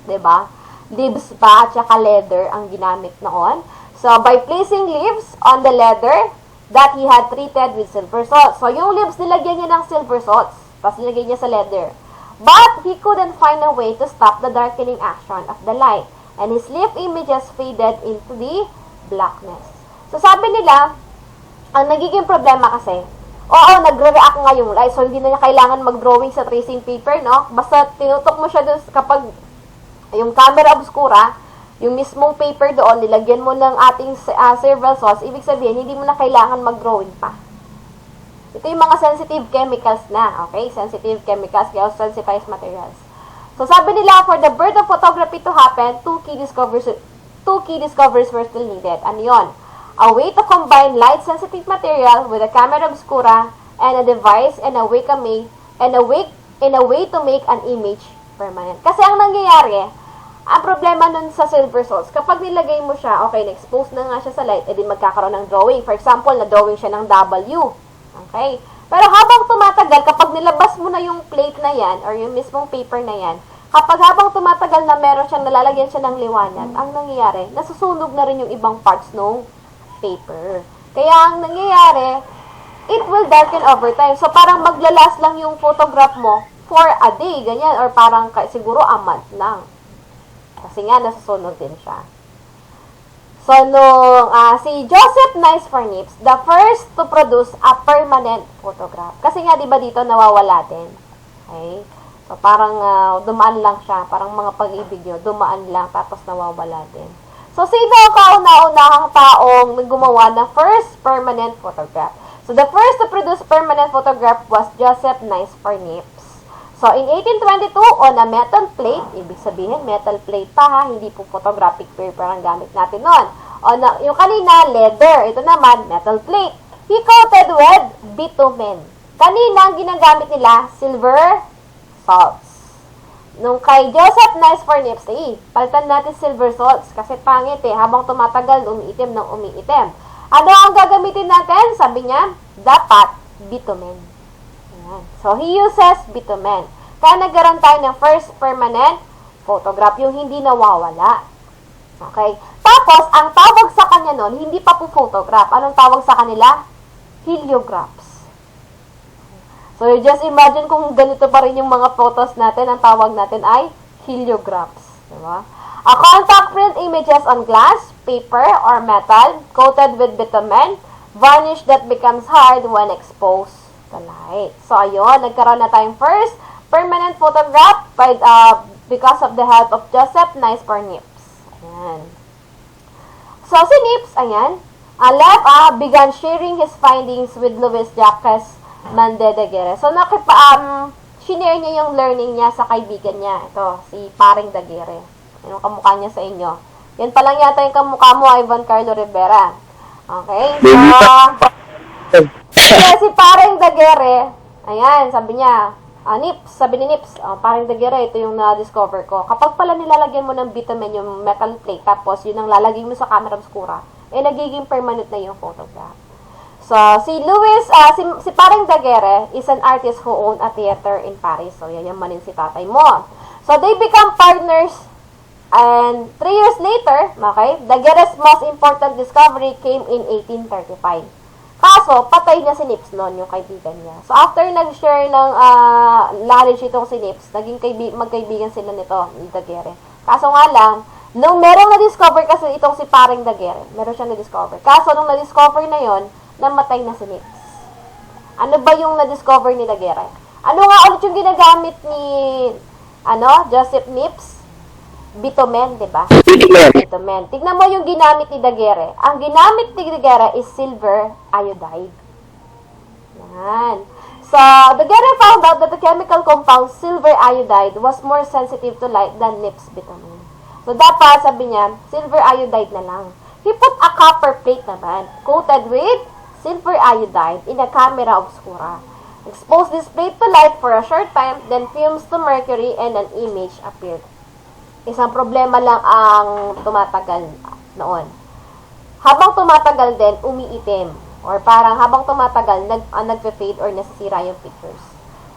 Diba? Leaves pa at saka leather ang ginamit noon. So, by placing leaves on the leather that he had treated with silver salts. So, yung leaves nilagyan niya ng silver salts. Tapos nilagay niya sa leather. But he couldn't find a way to stop the darkening action of the light. And his leaf images faded into the blackness. So, sabi nila, ang nagiging problema kasi, nagre-react nga yung light. So, hindi na niya kailangan mag-drawing sa tracing paper, no? Basta tinutok mo siya doon kapag yung camera obscura, yung mismong paper doon, nilagyan mo ng ating silver salts, ibig sabihin, hindi mo na kailangan mag-drawing pa. Ito yung mga sensitive chemicals na, okay? Sensitive chemicals, kaya sensitized materials. So, sabi nila, for the birth of photography to happen, two key discoveries were still needed. Ano yun? A way to combine light-sensitive material with a camera obscura and a device and a way to make an image permanent. Kasi ang nangyayari, ang problema nun sa silver salts, kapag nilagay mo siya, okay, na-expose na nga siya sa light, edi magkakaroon ng drawing. For example, na-drawing siya ng W. Okay? Pero habang tumatagal, kapag nilabas mo na yung plate na yan, or yung mismong paper na yan, kapag habang tumatagal na meron siyang nalalagyan siya ng liwanag, ang nangyayari, nasusunog na rin yung ibang parts ng paper. Kaya ang nangyayari, it will darken over time. So, parang maglalas lang yung photograph mo for a day, ganyan, or parang siguro a month lang. Kasi nga, nasusunog din siya. So, nung si Joseph Nice Fornips, the first to produce a permanent photograph. Kasi nga, di ba dito, nawawala din. Okay? So, parang dumaan lang siya. Parang mga pag-ibig nyo, dumaan lang, tapos nawawala din. So, sino ang kauna-unahang taong gumawa ng first permanent photograph? So, the first to produce permanent photograph was Joseph Nice Fornips. So, in 1822, on a metal plate, ibig sabihin, metal plate pa ha, hindi po photographic paper ang gamit natin noon. Yung kanina, leather. Ito naman, metal plate. He coated with bitumen. Kanina, ang ginagamit nila, silver salts. Nung kay Joseph Nice Fornips, palitan natin silver salts kasi pangit habang tumatagal, umiitim ng umiitim. Ano ang gagamitin natin? Sabi niya, dapat bitumen. Ayan. So, he uses bitumen. Kaya nagkaroon tayo ng first permanent photograph, yung hindi nawawala. Okay? Tapos, ang tawag sa kanya nun, hindi pa po photograph. Anong tawag sa kanila? Heliographs. So, you just imagine kung ganito pa rin yung mga photos natin, ang tawag natin ay heliographs. Diba? A contact print images on glass, paper, or metal, coated with bitumen, varnish that becomes hard when exposed to light. So, ayun, nagkaroon na tayong first permanent photograph by, because of the help of Joseph Nice Fornips. Ayan. So, si Nips, ayan, began sharing his findings with Louis Jacques de Guerrilla. So, shinare niya yung learning niya sa kaibigan niya. Ito, si Paring de Guerrilla. Yung kamukha niya sa inyo. Yan pa lang yata yung kamukha mo, Ivan Carlo Rivera. Okay? So, si Paring de Guerrilla, ayan, sabi niya, Nips, sabi ni Nips, Paring de Guerrilla, ito yung na-discover ko. Kapag pala nilalagyan mo ng bitumen yung metal plate, tapos yun ang lalagyan mo sa camera obscura, nagiging permanent na yung photograph. So, si Paring de Guerrilla is an artist who owned a theater in Paris. So, yayamanin si tatay mo. So, they become partners. And 3 years later, okay, de Guerrilla's most important discovery came in 1835. Kaso, patay na si Nips noon, yung kaibigan niya. So, after nag-share ng knowledge itong si Nips, naging magkaibigan sila nito, ni de Guerrilla. Kaso nga lang, nung merong na-discover kasi itong si Paring de Guerrilla, meron siyang na-discover. Kaso, nung na-discover na yon, namatay na si Nips. Ano ba yung na-discover ni de Guerrilla? Ano nga ulit yung ginagamit ni Joseph Nips? Bitumen, di ba? Bitumen. Tignan mo yung ginamit ni de Guerrilla. Ang ginamit ni de Guerrilla is silver iodide. Yan. So, de Guerrilla found out that the chemical compound silver iodide was more sensitive to light than Nips bitumen. So, dapat, sabi niya, silver iodide na lang. He put a copper plate naman, coated with silver iodide in a camera obscura. Expose this plate to light for a short time, then fumes to mercury and an image appeared. Isang problema lang ang tumatagal noon. Habang tumatagal din, umiitim. Or parang habang tumatagal, nagpe-fade or nasisira yung pictures.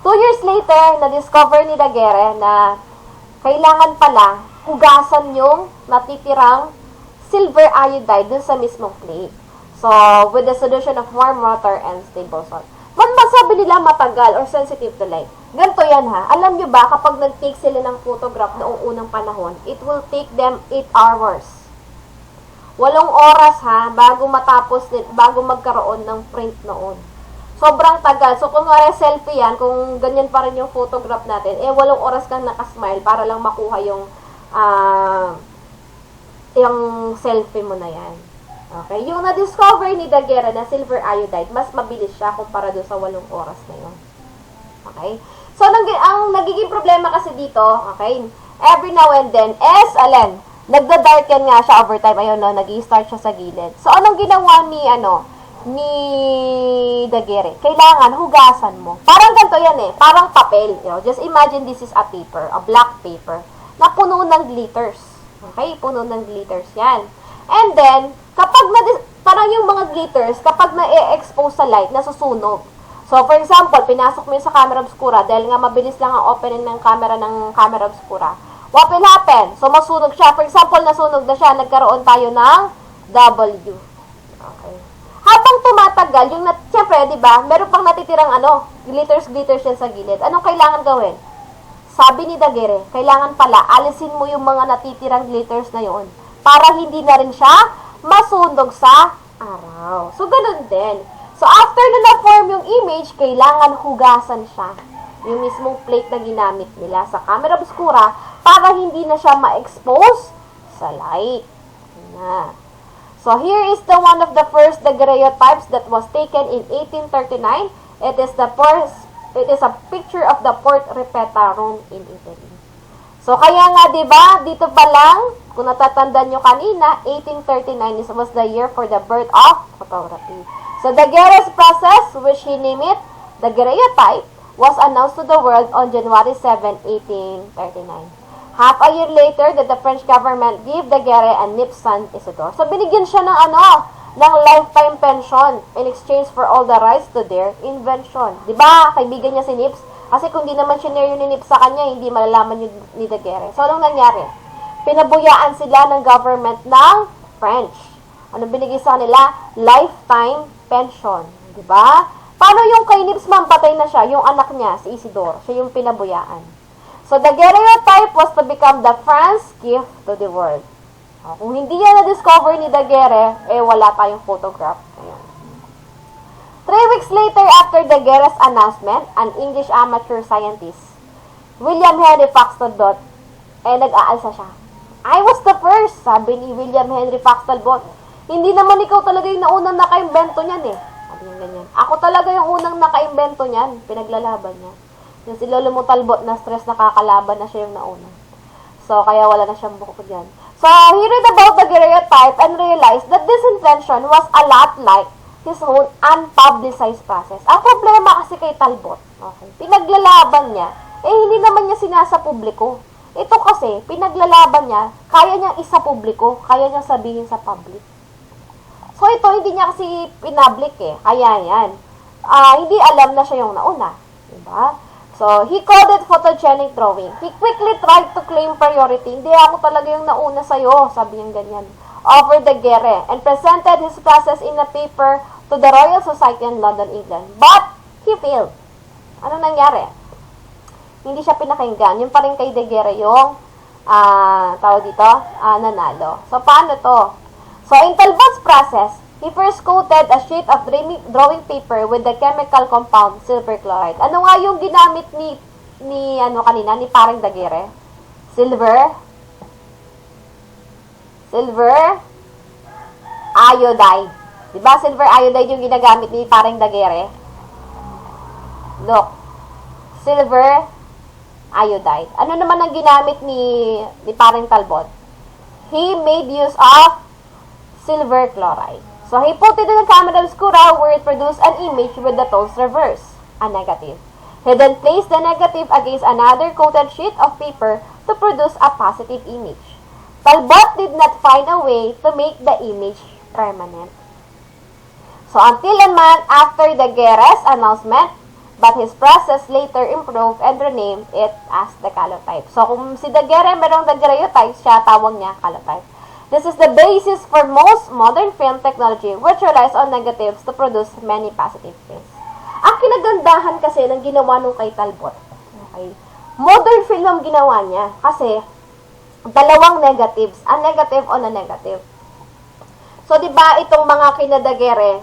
2 years later, na-discover ni de Guerrilla na kailangan pala hugasan yung natitirang silver iodide dun sa mismong plate. So, with the solution of warm water and stable salt. Ba't masabi nila matagal or sensitive to light? Ganito yan ha. Alam nyo ba, kapag nag-take sila ng photograph noong unang panahon, it will take them 8 hours. 8 oras ha, bago magkaroon ng print noon. Sobrang tagal. So, kung nga selfie yan, kung ganyan pa rin yung photograph natin, 8 oras kang nakasmile para lang makuha yung selfie mo na yan. Okay? Yung na-discover ni Daguerre na silver iodide, mas mabilis siya kumpara doon sa 8 oras na yun. Okay? So, ang nagiging problema kasi dito, okay, every now and then, alin, nagda-darken nga siya over time. Ayun, no, nag-i-start siya sa gilid. So, anong ginawa ni Daguerre? Kailangan hugasan mo. Parang ganito yan eh. Parang papel. You know? Just imagine this is a paper, a black paper, na puno ng glitters. Okay? Puno ng glitters yan. And then, parang yung mga glitters, kapag na-expose sa light, nasusunog. So, for example, pinasok mo yun sa camera obscura, dahil nga mabilis lang ang opening ng camera obscura. What will happen? So, masunog siya. For example, nasunog na siya, nagkaroon tayo ng W. Okay. Habang tumatagal, siyempre, di ba, meron pang natitirang glitters yan sa gilid. Anong kailangan gawin? Sabi ni Daguerre, kailangan pala, alisin mo yung mga natitirang glitters na yun para hindi na rin siya masunog sa araw. So, ganun din. So, after na na-form yung image, kailangan hugasan siya. Yung mismong plate na ginamit nila sa camera obscura para hindi na siya ma-expose sa light. Na. So, here is one of the first daguerreotypes that was taken in 1839. It is a picture of the Port Ripetta, Rome in Italy. So, kaya nga, di ba, dito pa lang, kung natatandaan nyo kanina, 1839 was the year for the birth of photography. So, Daguerre's process, which he named it daguerreotype, was announced to the world on January 7, 1839. Half a year later, that the French government gave Daguerre a nip's son, Isidore. So, binigyan siya ng ng lifetime pension in exchange for all the rights to their invention. Diba, kaibigan niya si Nips? Kasi kung di naman sinare yun ni Nips sa kanya, hindi malalaman yun ni Daguerre. So, anong nangyari? Pinabuyaan sila ng government ng French. Anong binigay sa kanila? Lifetime pension. Diba? Paano yung kay Nips, ma'am, patay na siya? Yung anak niya, si Isidore, siya yung pinabuyaan. So, the daguerreotype was to become the France gift to the world. Kung hindi yan na-discover ni Daguerre, wala tayong photograph. Ayan. 3 weeks later after Daguerre's announcement, an English amateur scientist, William Henry Fox-Talbot, nag-aalsa siya. I was the first, sabi ni William Henry Fox-Talbot. Hindi naman ikaw talaga yung naunang nakaimbento niyan eh. Sabi niya ganyan. Ako talaga yung unang nakaimbento niyan. Pinaglalaban niya. Yung si Lolo mo Talbot na stress nakakalaban na siya yung nauna. So, kaya wala na siyang buko dyan. So, he read about the daguerreotype and realized that this invention was a lot like his own unpublicized process. Ang problema kasi kay Talbot, okay, pinaglalaban niya, hindi naman niya sinasa publiko. Ito kasi, pinaglalaban niya, kaya niyang isa publiko, kaya niyang sabihin sa public. So, ito, hindi niya kasi pinpublic kaya yan. Hindi alam na siya yung nauna. Diba? So, he called it photogenic drawing. He quickly tried to claim priority. Hindi ako talaga yung nauna sa'yo, sabi niya ganyan, over Daguerre, and presented his process in a paper to the Royal Society in London, England. But, he failed. Ano nangyari? Hindi siya pinakinggan. Yung pa rin kay Daguerre yung, tawag dito, nanalo. So, paano to? So, in Talbot's process, he first coated a sheet of drawing paper with the chemical compound silver chloride. Ano nga yung ginamit ni parang Daguerre? Silver iodide. Diba silver iodide yung ginagamit ni parang Daguerre? Look. Silver iodide. Ano naman ang ginamit ni parang Talbot? He made use of silver chloride. So, he put it in the camera obscura where it produced an image with the tones reversed, a negative. He then placed the negative against another coated sheet of paper to produce a positive image. Talbot did not find a way to make the image permanent. So, until a month after Daguerre's announcement, but his process later improved and renamed it as the calotype. So, kung si Daguerre merong daguerreotype, siya tawag niya calotype. This is the basis for most modern film technology which relies on negatives to produce many positive films. Ang kinagandahan kasi ng ginawa nung kay Talbot, okay, modern film ang ginawa niya kasi dalawang negatives, a negative on a negative. So, di ba itong mga kinadagere,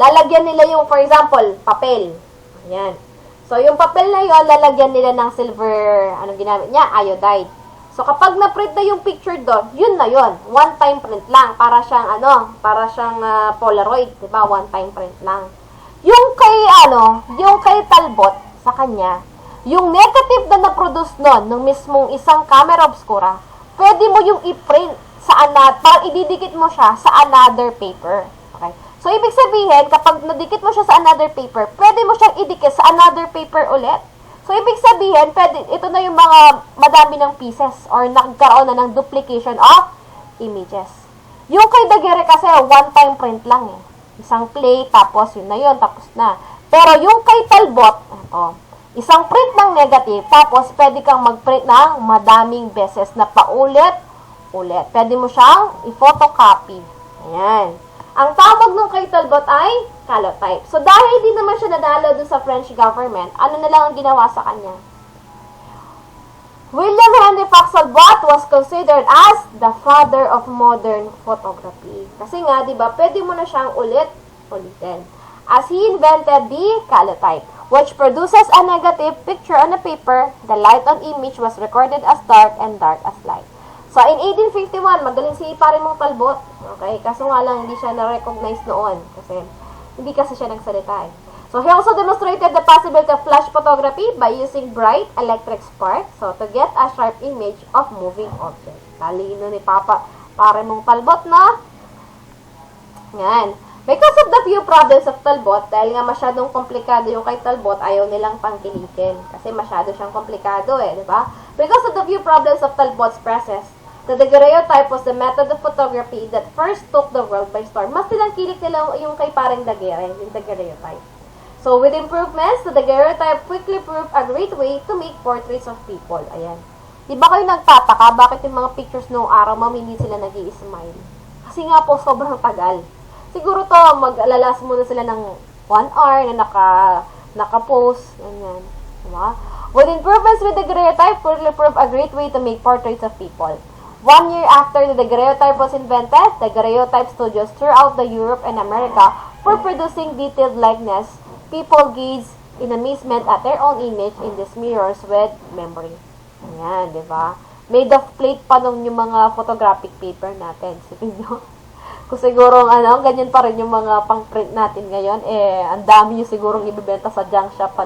lalagyan nila yung, for example, papel. Ayan. So, yung papel na yun, lalagyan nila ng silver, anong ginamit niya? Iodide. So, kapag na-print na yung picture doon, yun na yun. One-time print lang. Para siyang, Polaroid. Diba? One-time print lang. Yung kay Talbot, sa kanya, yung negative na na-produce nun, ng mismong isang camera obscura, pwede mo yung i-print sa parang ididikit mo siya sa another paper. Okay? So, ibig sabihin, kapag nadikit mo siya sa another paper, pwede mo siyang idikit sa another paper ulit. So, ibig sabihin, ito na yung mga madami ng pieces or nagkaroon na ng duplication of images. Yung kay Guerrilla kasi, one-time print lang eh. Isang plate, tapos yun na yun, tapos na. Pero yung kay Talbot, isang print ng negative, tapos pwede kang mag-print ng madaming beses na paulit-ulit. Pwede mo siyang i-photocopy. Ayan. Ang tawag nung kay Talbot ay calotype. So, dahil hindi naman siya nadalo dun sa French government, ano na lang ang ginawa sa kanya? William Henry Fox Talbot was considered as the father of modern photography. Kasi nga, di ba, pwede mo na siyang ulitin. As he invented the calotype, which produces a negative picture on a paper, the light on image was recorded as dark and dark as light. So, in 1851, magaling si pare mong Talbot. Okay? Kaso nga lang, hindi siya na-recognize noon. Kasi, hindi kasi siya nagsalita eh. So, he also demonstrated the possibility of flash photography by using bright electric spark. So, to get a sharp image of moving objects. Talino ni pare mong Talbot na. Yan. Because of the few problems of Talbot, dahil nga masyadong komplikado yung kay Talbot, ayaw nilang pangkilikin. Kasi masyado siyang komplikado eh, di ba? Because of the few problems of Talbot's process, the daguerreotype was the method of photography that first took the world by storm. Mas tinangkilik nila yung kay parang daguerre, yung daguerreotype. So, with improvements, the daguerreotype quickly proved a great way to make portraits of people. Ayan. Di ba kayo nagtataka bakit yung mga pictures noong araw, hindi sila nag-i-smile? Kasi nga po, sobrang tagal. Siguro to, mag-alalas muna sila ng 1 hour na naka-pose. Ganyan. Diba? With improvements with the daguerreotype, quickly proved a great way to make portraits of people. 1 year after the daguerreotype was invented, daguerreotype studios throughout the Europe and America were producing detailed likeness. People gazed in amazement at their own image in these mirrors with memory. Ayan, diba? Made of plate pa nung yung mga photographic paper natin. Sipin nyo. Kung siguro, ganyan pa rin yung mga pang-print natin ngayon, ang dami yung sigurong ibibenta sa junk shop,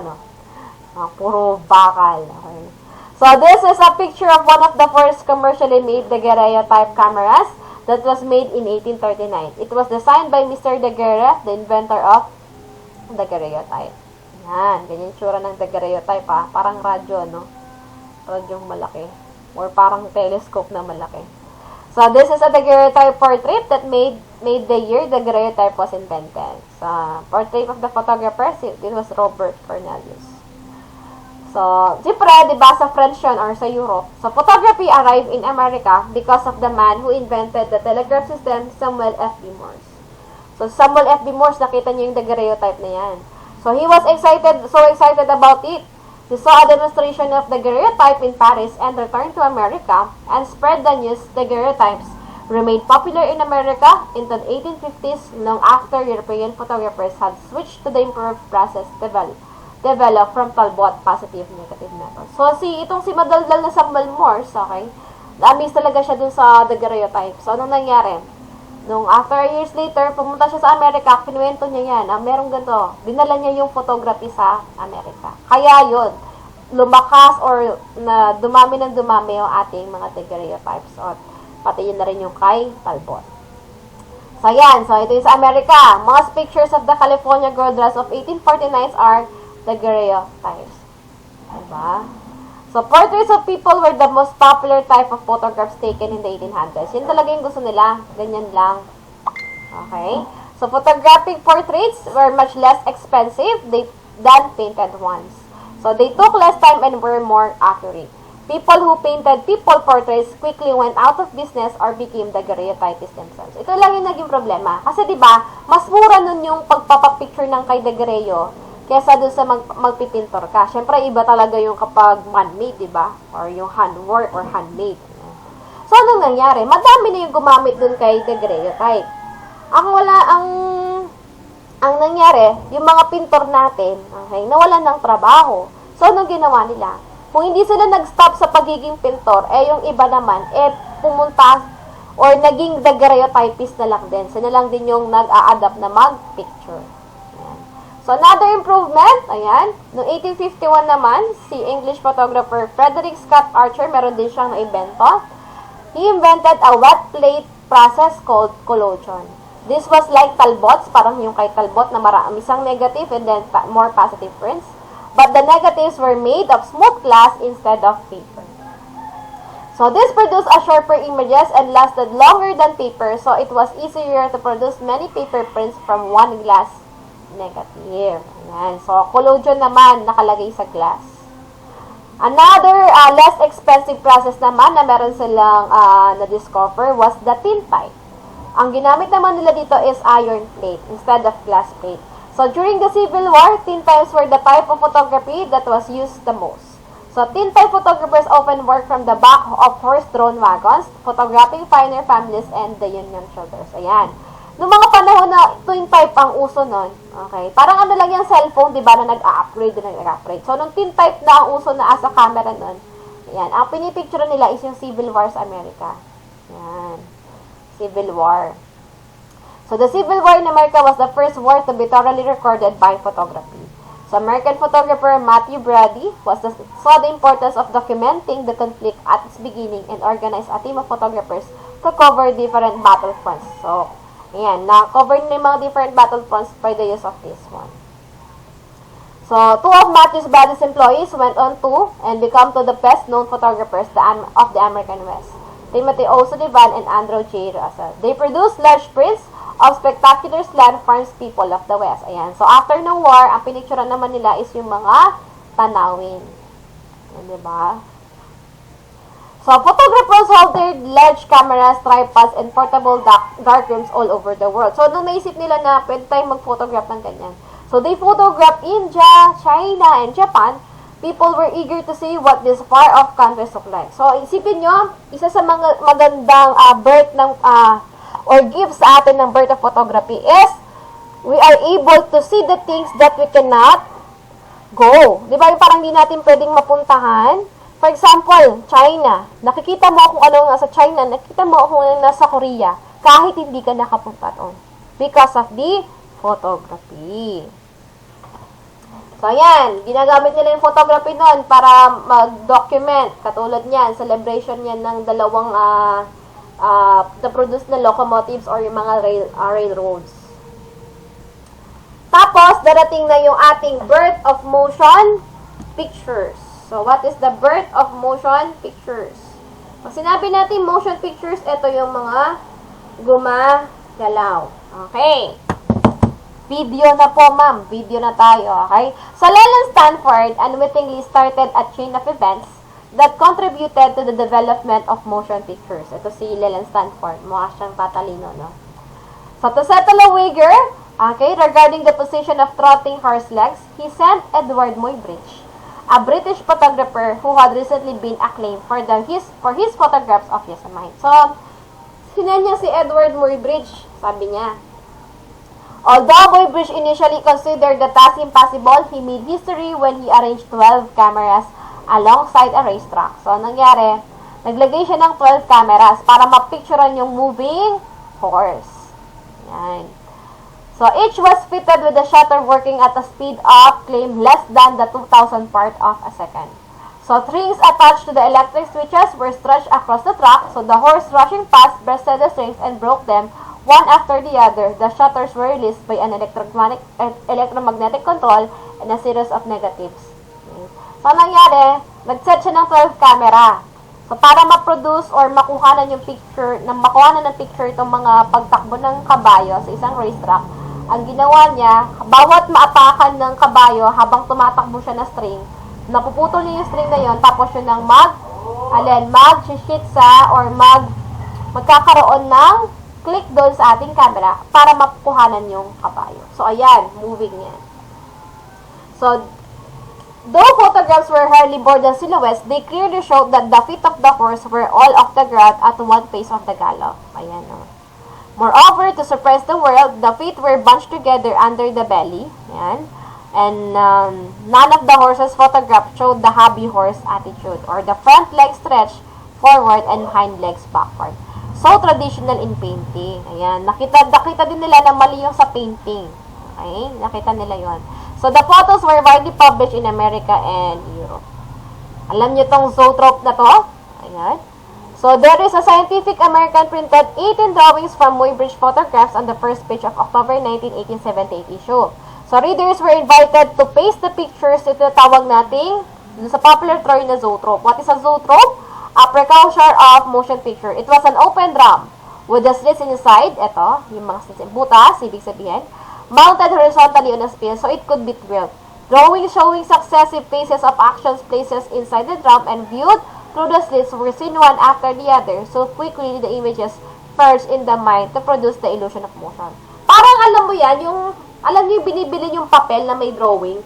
puro bakal. Okay. So, this is a picture of one of the first commercially made daguerreotype cameras that was made in 1839. It was designed by Mr. Daguerre, the inventor of daguerreotype. Yan, ganyan tsura ng daguerreotype, parang radyo, Radyong malaki. Or parang telescope na malaki. So, this is a daguerreotype portrait that made the year the daguerreotype was invented. So, portrait of the photographer, it was Robert Cornelius. So, siyempre, diba, sa French yun or sa Europe. So, photography arrived in America because of the man who invented the telegraph system, Samuel F. B. Morse. So, Samuel F. B. Morse, nakita niyo yung daguerreotype na yan. So, he was so excited about it. He saw a demonstration of daguerreotype in Paris and returned to America and spread the news. Daguerreotypes remained popular in America into the 1850s long after European photographers had switched to the improved process developed from Talbot positive negative method. So, itong si madaldal na Samuel Morse, okay, na-amaze talaga siya dun sa daguerreotype. So, anong nangyari? Nung after years later, pumunta siya sa Amerika, kinuwento niya yan, merong ganito, dinala niya yung photography sa Amerika. Kaya yun, lumakas or dumami ng dumami yung ating mga daguerreotypes. O, pati yun na rin yung kay Talbot. So, yan. So, ito yung sa Amerika. Mga pictures of the California Gold Rush of 1849 are daguerreotypes. Diba? So, portraits of people were the most popular type of photographs taken in the 1800s. Yun talaga yung gusto nila. Ganyan lang. Okay? So, photographic portraits were much less expensive than painted ones. So, they took less time and were more accurate. People who painted people portraits quickly went out of business or became daguerreotypists themselves. Ito lang yung naging problema. Kasi, diba, mas mura nun yung pagpapapicture ng kay daguerreo kesa dun sa magpipintor ka. Siyempre, iba talaga yung kapag man-made, diba? Or yung handwork or handmade. So, anong nangyari? Madami na yung gumamit dun kay daguerreotype. Ang nangyari, yung mga pintor natin, okay, nawalan ng trabaho. So, anong ginawa nila? Kung hindi sila nag-stop sa pagiging pintor, yung iba naman, pumunta or naging daguerreotypist na lang din. Sila lang din yung nag-a-adapt na mag-picture. Ayan. So, another improvement, ayan, noong 1851 naman, si English photographer Frederick Scott Archer, meron din siyang naibento. He invented a wet plate process called collodion. This was like Talbot's, parang yung kay Talbot na isang negative and then more positive prints. But the negatives were made of smooth glass instead of paper. So this produced a sharper images and lasted longer than paper, so it was easier to produce many paper prints from one glass negative. Ayan. So collodion naman nakalagay sa glass. Another less expensive process naman na meron silang na-discover was the tintype. Ang ginamit naman nila dito is iron plate instead of glass plate. So, during the Civil War, tintypes were the type of photography that was used the most. So, tintype photographers often worked from the back of horse-drawn wagons, photographing pioneer families and the Union soldiers. Ayan. Noong mga panahon na tintype ang uso nun, okay, parang ano lang yung cellphone, di ba, na nag-upgrade. So, nung tintype na ang uso na asa camera nun, ayan, ang pinipicture nila is yung Civil War sa Amerika. Ayan. Civil War. So, the Civil War in America was the first war to be thoroughly recorded by photography. So, American photographer Matthew Brady saw the importance of documenting the conflict at its beginning and organized a team of photographers to cover different battlefronts. So, ayan, na-cover na yung mga different battlefronts by the use of this one. So, two of Matthew Brady's employees went on to and become the best-known photographers of the American West. Timothy O. Sullivan and Andrew J. Russell. They produced large prints of spectacular land farms people of the West. Ayan. So, after ng war, ang pinicturean naman nila is yung mga tanawin. Ayan, diba? So, photographers holded large cameras, tripods, and portable darkrooms all over the world. So, nung naisip nila na pwede tayong mag-photograph ng ganyan. So, they photographed India, China, and Japan. People were eager to see what this far-off countries look like. So, isipin nyo, isa sa mga magandang birth ng or gives sa atin ng birth of photography is we are able to see the things that we cannot go. Di ba? Parang hindi natin pwedeng mapuntahan. For example, China. Nakikita mo kung ano nasa China, nakikita mo kung ano nasa Korea, kahit hindi ka nakapunta doon. Because of the photography. So, ayan. Ginagamit nila yung photography noon para mag-document. Katulad niyan, celebration yan ng dalawang to produce na locomotives or yung mga railroads. Tapos, darating na yung ating birth of motion pictures. So, what is the birth of motion pictures? Pag sinabi natin motion pictures, ito yung mga gumagalaw. Okay. Video na po, ma'am. Video na tayo. Okay? So, Leland Stanford unwittingly started a chain of events that contributed to the development of motion pictures. Ito si Leland Stanford. Mukha siyang tatalino, no? So, to settle a wager, okay, regarding the position of trotting horse legs, he sent Edward Muybridge, a British photographer who had recently been acclaimed for his photographs of Yosemite. So, sinend niya si Edward Muybridge, sabi niya. Although Muybridge initially considered the task impossible, he made history when he arranged 12 cameras alongside a racetrack. So, nangyari, naglagay siya ng 12 cameras para mapicturean yung moving horse. Yan. So, each was fitted with a shutter working at a speed of claim less than the 2,000 part of a second. So, strings attached to the electric switches were stretched across the track, so the horse rushing past breasted the strings and broke them one after the other. The shutters were released by an electromagnetic control and a series of negatives. Okay. So, nangyari, nag-set siya ng 12 camera. So, para ma-produce or makuhanan ng picture itong mga pagtakbo ng kabayo sa isang racetrack, ang ginawa niya, bawat maapakan ng kabayo habang tumatakbo siya na string, napuputol niya yung string na yon, tapos yun ang mag-shit sa or magkakaroon ng click doon sa ating camera para makuhanan yung kabayo. So, ayan, moving yan. So, though photographs were hardly more than silhouettes, they clearly showed that the feet of the horse were all off the ground at one pace of the gallop. Ayan, no. Moreover, to surprise the world, the feet were bunched together under the belly. Ayan. And none of the horses photographed showed the hobby horse attitude or the front leg stretched forward and hind legs backward. So traditional in painting. Ayan, nakita din nila na mali yung sa painting. Okay? Nakita nila yon. So the photos were widely published in America and Europe. Alam niyo tong zoetrope na to? Ayan. So there is a Scientific American printed 18 drawings from Muybridge photographs on the first page of October 19, 1878 issue. So readers were invited to paste the pictures ito tawag nating sa popular term na zoetrope. What is a zoetrope? A precursor of motion picture. It was an open drum with the slits inside. Ito, yung mga slits, butas, ibig sabihin, mounted horizontally on a spin so it could be twirled. Drawings showing successive phases of actions places inside the drum and viewed through the slits were seen one after the other so quickly the images merged in the mind to produce the illusion of motion. Parang alam mo yan, alam niyo yung binibili yung papel na may drawing,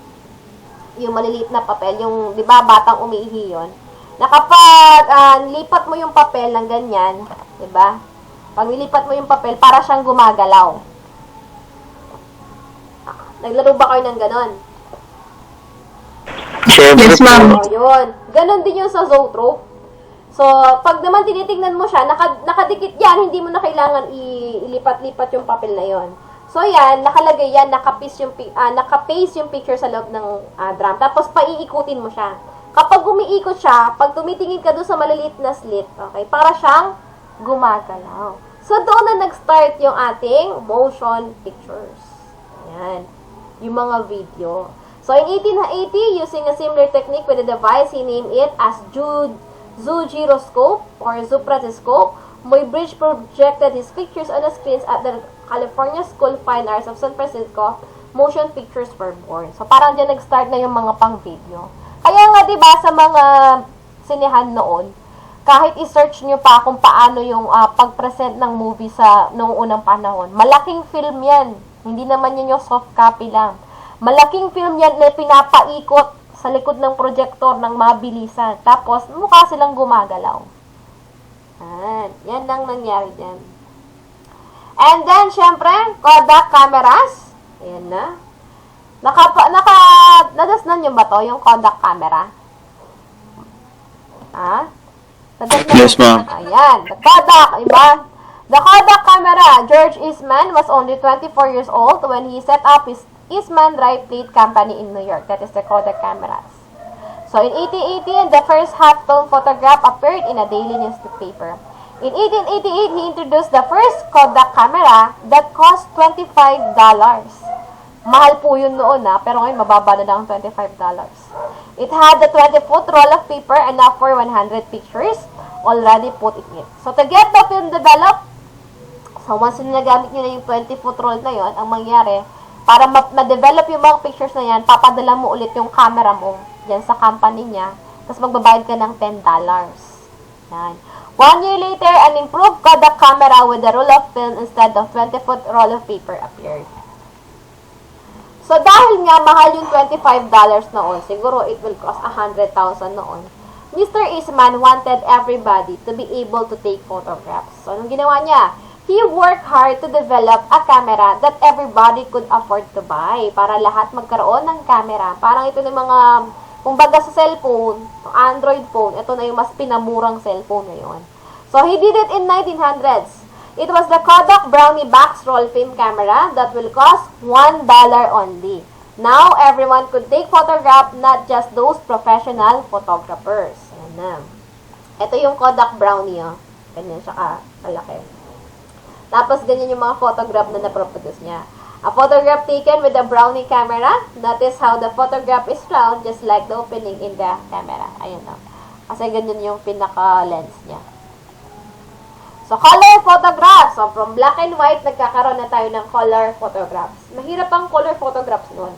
yung maliliit na papel, yung, di ba, batang umiihi yun, na kapag nilipat mo yung papel ng ganyan, di ba? Pag nilipat mo yung papel, para siyang gumagalaw. Naglaro ba kayo ng ganon? Yes, ma'am. O, yun. Ganon din yung sa zoetrope. So, pag naman tinitingnan mo siya, nakadikit yan, hindi mo na kailangan ilipat-lipat yung papel na yon. So, yan, nakalagay yan, nakapaste yung picture sa loob ng drum. Tapos, paiikutin mo siya. Kapag umiikot siya, pag tumitingin ka doon sa maliliit na slit, okay, para siyang gumagalaw. So, doon na nag-start yung ating motion pictures. Ayan. Yung mga video. So, in 1880, using a similar technique with a device, he named it as zoogyroscope or zoopratoscope. Muybridge projected his pictures on the screens at the California School of Fine Arts of San Francisco. Motion pictures were born. So, parang dyan nag-start na yung mga pang-video. Kaya nga, diba, sa mga sinehan noon, kahit i-search nyo pa kung paano yung pag-present ng movie sa noong unang panahon, malaking film yan. Hindi naman yun yung soft copy lang. Malaking film yan na pinapaikot sa likod ng projector ng mabilisan. Tapos, mukha silang gumagalaw. Yan lang nangyari dyan. And then, syempre, Kodak cameras. Ayan na. Nadasnan nyo ba to, yung Kodak camera? Yes, ma'am. Ayan, the Kodak, diba? The Kodak camera, George Eastman was only 24 years old when he set up his Eastman Dry Plate Company in New York. That is the Kodak cameras. So, in 1880, the first half-tone photograph appeared in a daily newspaper. In 1888, he introduced the first Kodak camera that cost $25. Mahal po yun noon pero ngayon mababa na lang $25. It had the 20-foot roll of paper enough for 100 pictures already put in it. So to get the film developed, so once nagamit nyo na yung 20-foot roll na yon, ang mangyari, para ma-develop yung mga pictures na yan, papadala mo ulit yung camera mo yan sa company niya, tapos magbabayad ka ng $10. Yan. 1 year later, an improved Kodak camera with a roll of film instead of 20-foot roll of paper appeared. So, dahil nga mahal yung $25 noon, siguro it will cost $100,000 noon, Mr. Eastman wanted everybody to be able to take photographs. So, anong ginawa niya? He worked hard to develop a camera that everybody could afford to buy para lahat magkaroon ng camera. Parang ito ng mga, kumbaga sa cellphone, Android phone, ito na yung mas pinamurang cellphone ngayon. So, he did it in 1900s. It was the Kodak Brownie box roll film camera that will cost $1 only. Now, everyone could take photograph, not just those professional photographers. Ayan na. Ito yung Kodak Brownie, oh. Ganyan siya kalaki. Tapos, ganyan yung mga photograph na naproduce niya. A photograph taken with a Brownie camera. Notice how the photograph is round, just like the opening in the camera. Ayan, oh. Kasi ganyan yung pinaka-lens niya. So, color photographs. So, from black and white, nagkakaroon na tayo ng color photographs. Mahirap ang color photographs noon.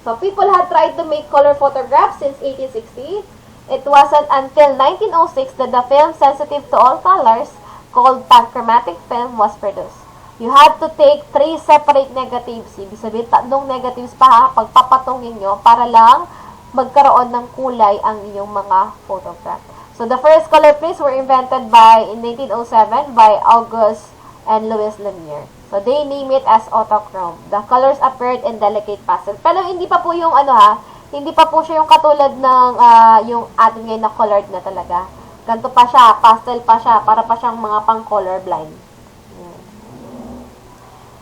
So, people had tried to make color photographs since 1860. It wasn't until 1906 that the film sensitive to all colors, called panchromatic film, was produced. You had to take 3 separate negatives. Ibig sabihin, 3 negatives pa pagpapatungin nyo para lang magkaroon ng kulay ang inyong mga photograph. So, the first color prints were invented in 1907 by August and Louis Lumiere. So, they name it as autochrome. The colors appeared in delicate pastel. Pero hindi pa po yung hindi pa po siya yung katulad ng yung atin ngayon na colored na talaga. Ganito pa siya, pastel pa siya, para pa siyang mga pang colorblind.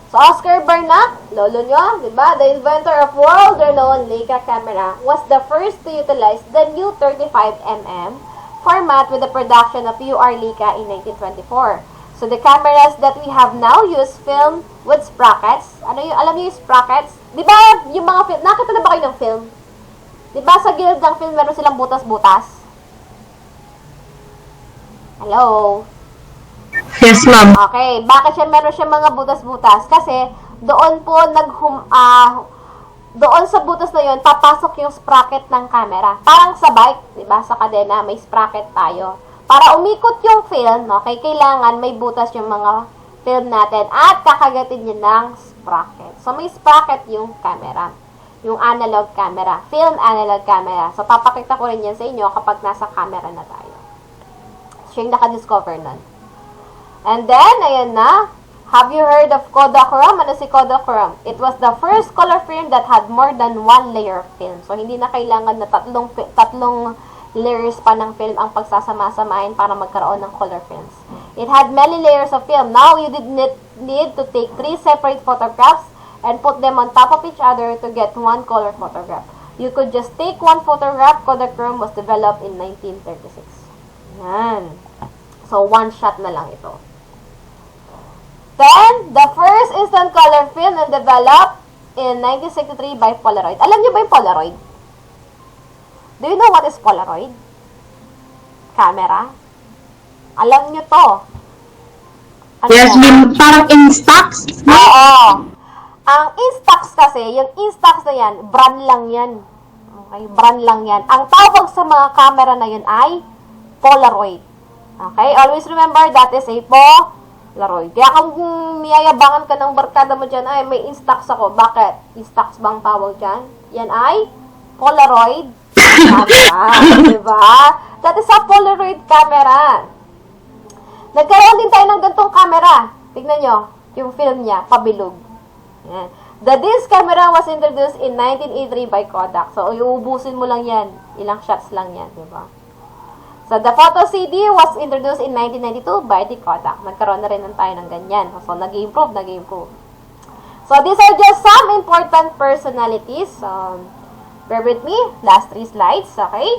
So, Oscar Bernac, lolo nyo, di ba? The inventor of world-renowned Leica camera was the first to utilize the new 35mm format with the production of UR Leica in 1924. So, the cameras that we have now use film with sprockets. Ano yung, alam niyo yung sprockets? Di ba, yung mga film, nakita na ba kayo ng film? Di ba, sa gilid ng film, meron silang butas-butas? Hello? Yes, ma'am. Okay, bakit meron siya mga butas-butas? Kasi, doon po, doon sa butas na yun, papasok yung sprocket ng camera. Parang sa bike, di ba, sa kadena, may sprocket tayo. Para umikot yung film, okay, kailangan may butas yung mga film natin at kakagatin niya ng sprocket. So, may sprocket yung camera. Yung analog camera. Film analog camera. So, papakita ko rin yan sa inyo kapag nasa camera na tayo. Siya yung naka-discover nun. And then, ayan na. Have you heard of Kodak? Ano si Kodak? It was the first color film that had more than one layer of film. So, hindi na kailangan na tatlong layers pa ng film ang pagsasama-samahin para magkaroon ng color films. It had many layers of film. Now, you did need to take 3 separate photographs and put them on top of each other to get one color photograph. You could just take one photograph. Kodachrome was developed in 1936. Yan. So, one shot na lang ito. Then, the first instant color film and developed in 1963 by Polaroid. Alam niyo ba yung Polaroid? Do you know what is Polaroid? Camera? Alam niyo to. Ano Yes, ma'am. Parang Instax. Oo. Ang Instax kasi, yung Instax na yan, brand lang yan. Okay, brand lang yan. Ang tawag sa mga camera na yun ay Polaroid. Okay, always remember that is a Polaroid. Kaya kung niyayabangan ka ng barkada mo dyan, ay may Instax ako. Bakit? Instax bang tawag dyan? Yan ay Polaroid camera. Diba? That is a Polaroid camera. Nagkaroon din tayo ng gantong camera. Tignan nyo, yung film niya, pabilog. Yan. The disc camera was introduced in 1983 by Kodak. So, iuubusin mo lang yan. Ilang shots lang yan, diba? So, the photo CD was introduced in 1992 by the Kodak. Nagkaroon na rin tayo ng ganyan. So, nag-improve. So, these are just some important personalities. Bear with me. Last 3 slides. Okay?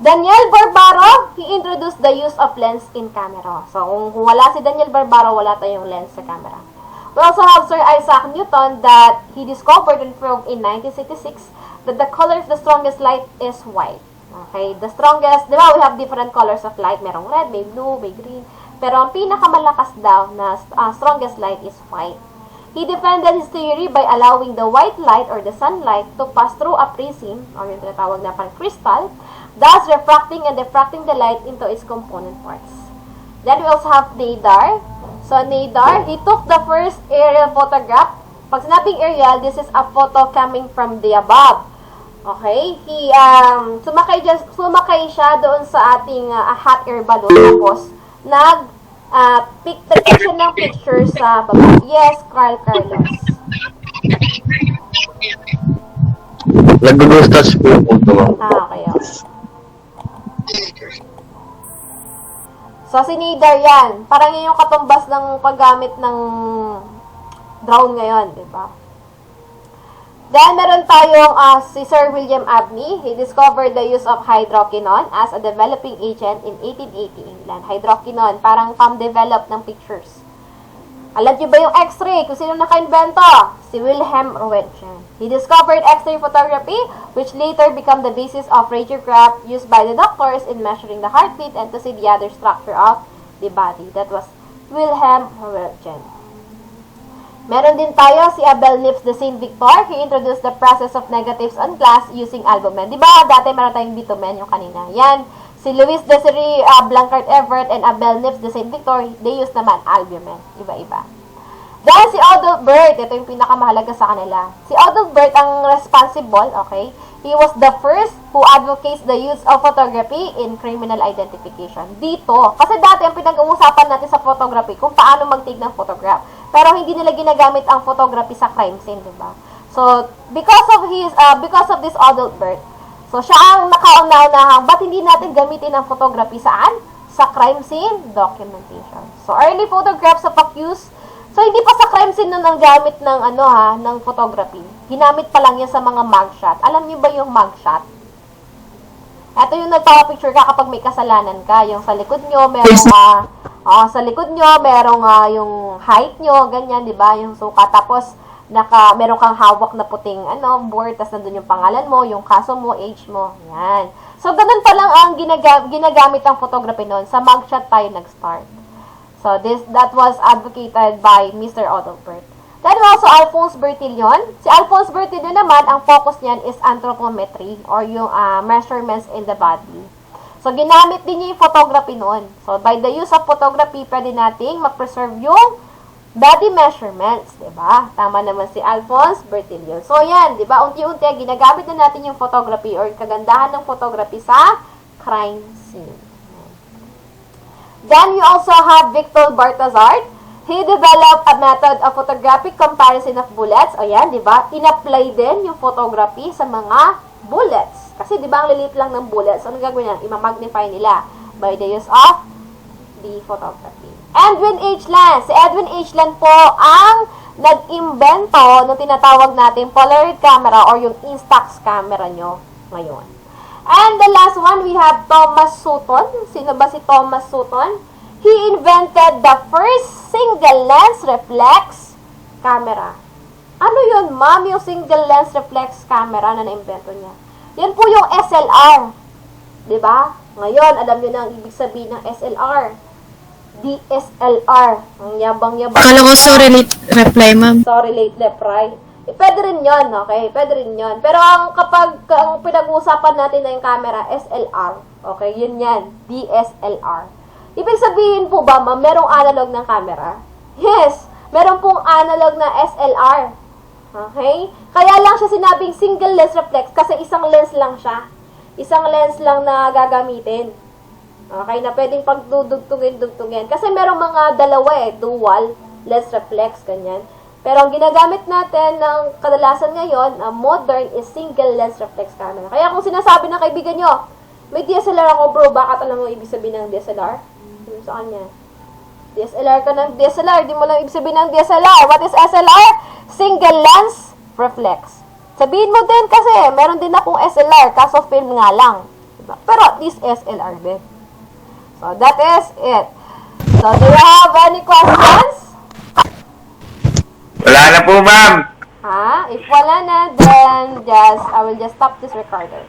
Daniel Barbaro, he introduced the use of lens in camera. So, kung wala si Daniel Barbaro, wala tayong lens sa camera. We also have Sir Isaac Newton that he discovered and proved in 1966 that the color of the strongest light is white. Okay, the strongest, di ba, we have different colors of light. Merong red, may blue, may green. Pero ang pinakamalakas daw na strongest light is white. He defended his theory by allowing the white light or the sunlight to pass through a prism, or yung tinatawag na parang crystal, thus refracting and diffracting the light into its component parts. Then we also have Nadar. So, Nadar, he took the first aerial photograph. Pag sinabing aerial, this is a photo coming from the above. Okay? He, sumakay siya doon sa ating hot air balloon. Tapos, pick siya ng picture sa baba. Yes, Carlos. Nag-gustas po yung photo. Okay. So, si Nadar yan. Parang yun yung katumbas ng paggamit ng drone ngayon, di ba? Then, meron tayong si Sir William Abney. He discovered the use of hydroquinone as a developing agent in 1880 England. Hydroquinone, parang pang-develop ng pictures. Alam niyo ba yung X-ray? Kung sino naka-invento? Si Wilhelm Röntgen. He discovered X-ray photography, which later became the basis of radiograph used by the doctors in measuring the heartbeat and to see the other structure of the body. That was Wilhelm Röntgen. Meron din tayo si Abel Nips de Saint Victor. He introduced the process of negatives on glass using albumen. Di ba dati meron tayong bitumen yung kanina? Yan. Si Louis Desiree Blanchard Everett and Abel Nips de Saint Victor, they use naman albumen. Iba-iba. Dahil si Adalbert, ito yung pinakamahalaga sa kanila. Si Adalbert ang responsible, okay? He was the first who advocates the use of photography in criminal identification. Dito, kasi dati ang pinag-uusapan natin sa photography kung paano mag-take ng photograph. pero hindi nila ginagamit ang photography sa crime scene, di ba? So, because of this adult birth, so siya ang nakauna-unahang, ba't hindi natin gamitin ang photography saan? Sa crime scene documentation. So, early photographs of accused. So, hindi pa sa crime scene nun ang gamit ng, ng photography. Ginamit pa lang yan sa mga mugshot. Alam niyo ba yung mugshot? Ito yung nagpapapicture ka kapag may kasalanan ka. Yung sa likod nyo, merong yung height nyo, ganyan, di ba? Yung suka. Tapos, meron kang hawak na puting, board, tapos nandun yung pangalan mo, yung kaso mo, age mo. Yan. So, ganun pa lang ang ginagamit ang photography noon. Sa mugshot tayo nag-start. So, that was advocated by Mr. Odolbert. Then also, Alphonse Bertillon. Si Alphonse Bertillon naman, ang focus niyan is anthropometry or yung measurements in the body. So, ginamit din niya yung photography noon. So, by the use of photography, pwede nating ma-preserve yung body measurements, diba? Tama naman si Alphonse Bertillon. So, yan, diba? Unti-unti, ginagamit na natin yung photography or kagandahan ng photography sa crime scene. Then, you also have Victor Bartazard. He developed a method of photographic comparison of bullets. O yan, di ba? In-apply din yung photography sa mga bullets. Kasi di ba ang lilit lang ng bullets? So, ano gagawin yan? I-magnify nila by the use of the photography. Edwin H. Land. Si Edwin H. Land po ang nag-imbento ng tinatawag natin Polaroid camera or yung Instax camera nyo ngayon. And the last one, we have Thomas Sutton. Sino ba si Thomas Sutton? He invented the first single lens reflex camera. Ano yun, ma'am? Yung single lens reflex camera na na-invento niya. Yan po yung SLR. Diba? Ngayon, alam niyo na ang ibig sabihin ng SLR. DSLR. Ang yabang-yabang. Akala ko sorry late reply, ma'am. Sorry, late reply. Pwede rin yun, okay? Pwede rin yun. Pero kapag ang pinag-uusapan natin na yung camera, SLR. Okay? Yun yan. DSLR. Ibig sabihin po ba, ma'am, merong analog ng camera? Yes, meron pong analog na SLR. Okay? Kaya lang siya sinabing single lens reflex kasi isang lens lang siya. Isang lens lang na gagamitin. Okay, na pwedeng pagdudugtungin. Kasi merong mga dalawa dual lens reflex, ganyan. Pero ang ginagamit natin ng kadalasan ngayon, modern, is single lens reflex camera. Kaya kung sinasabi ng kaibigan nyo, may DSLR ako bro, bakit alam mo ibig sabihin ng DSLR? Sa kanya. DSLR ka ng DSLR, di mo lang ibig sabihin ng DSLR. What is SLR? Single lens reflex. Sabihin mo din kasi, meron din akong SLR, kaso film nga lang. Diba? Pero at least SLR din. So, that is it. So, do you have any questions? Wala na po, ma'am. If wala na, then I will just stop this recorder.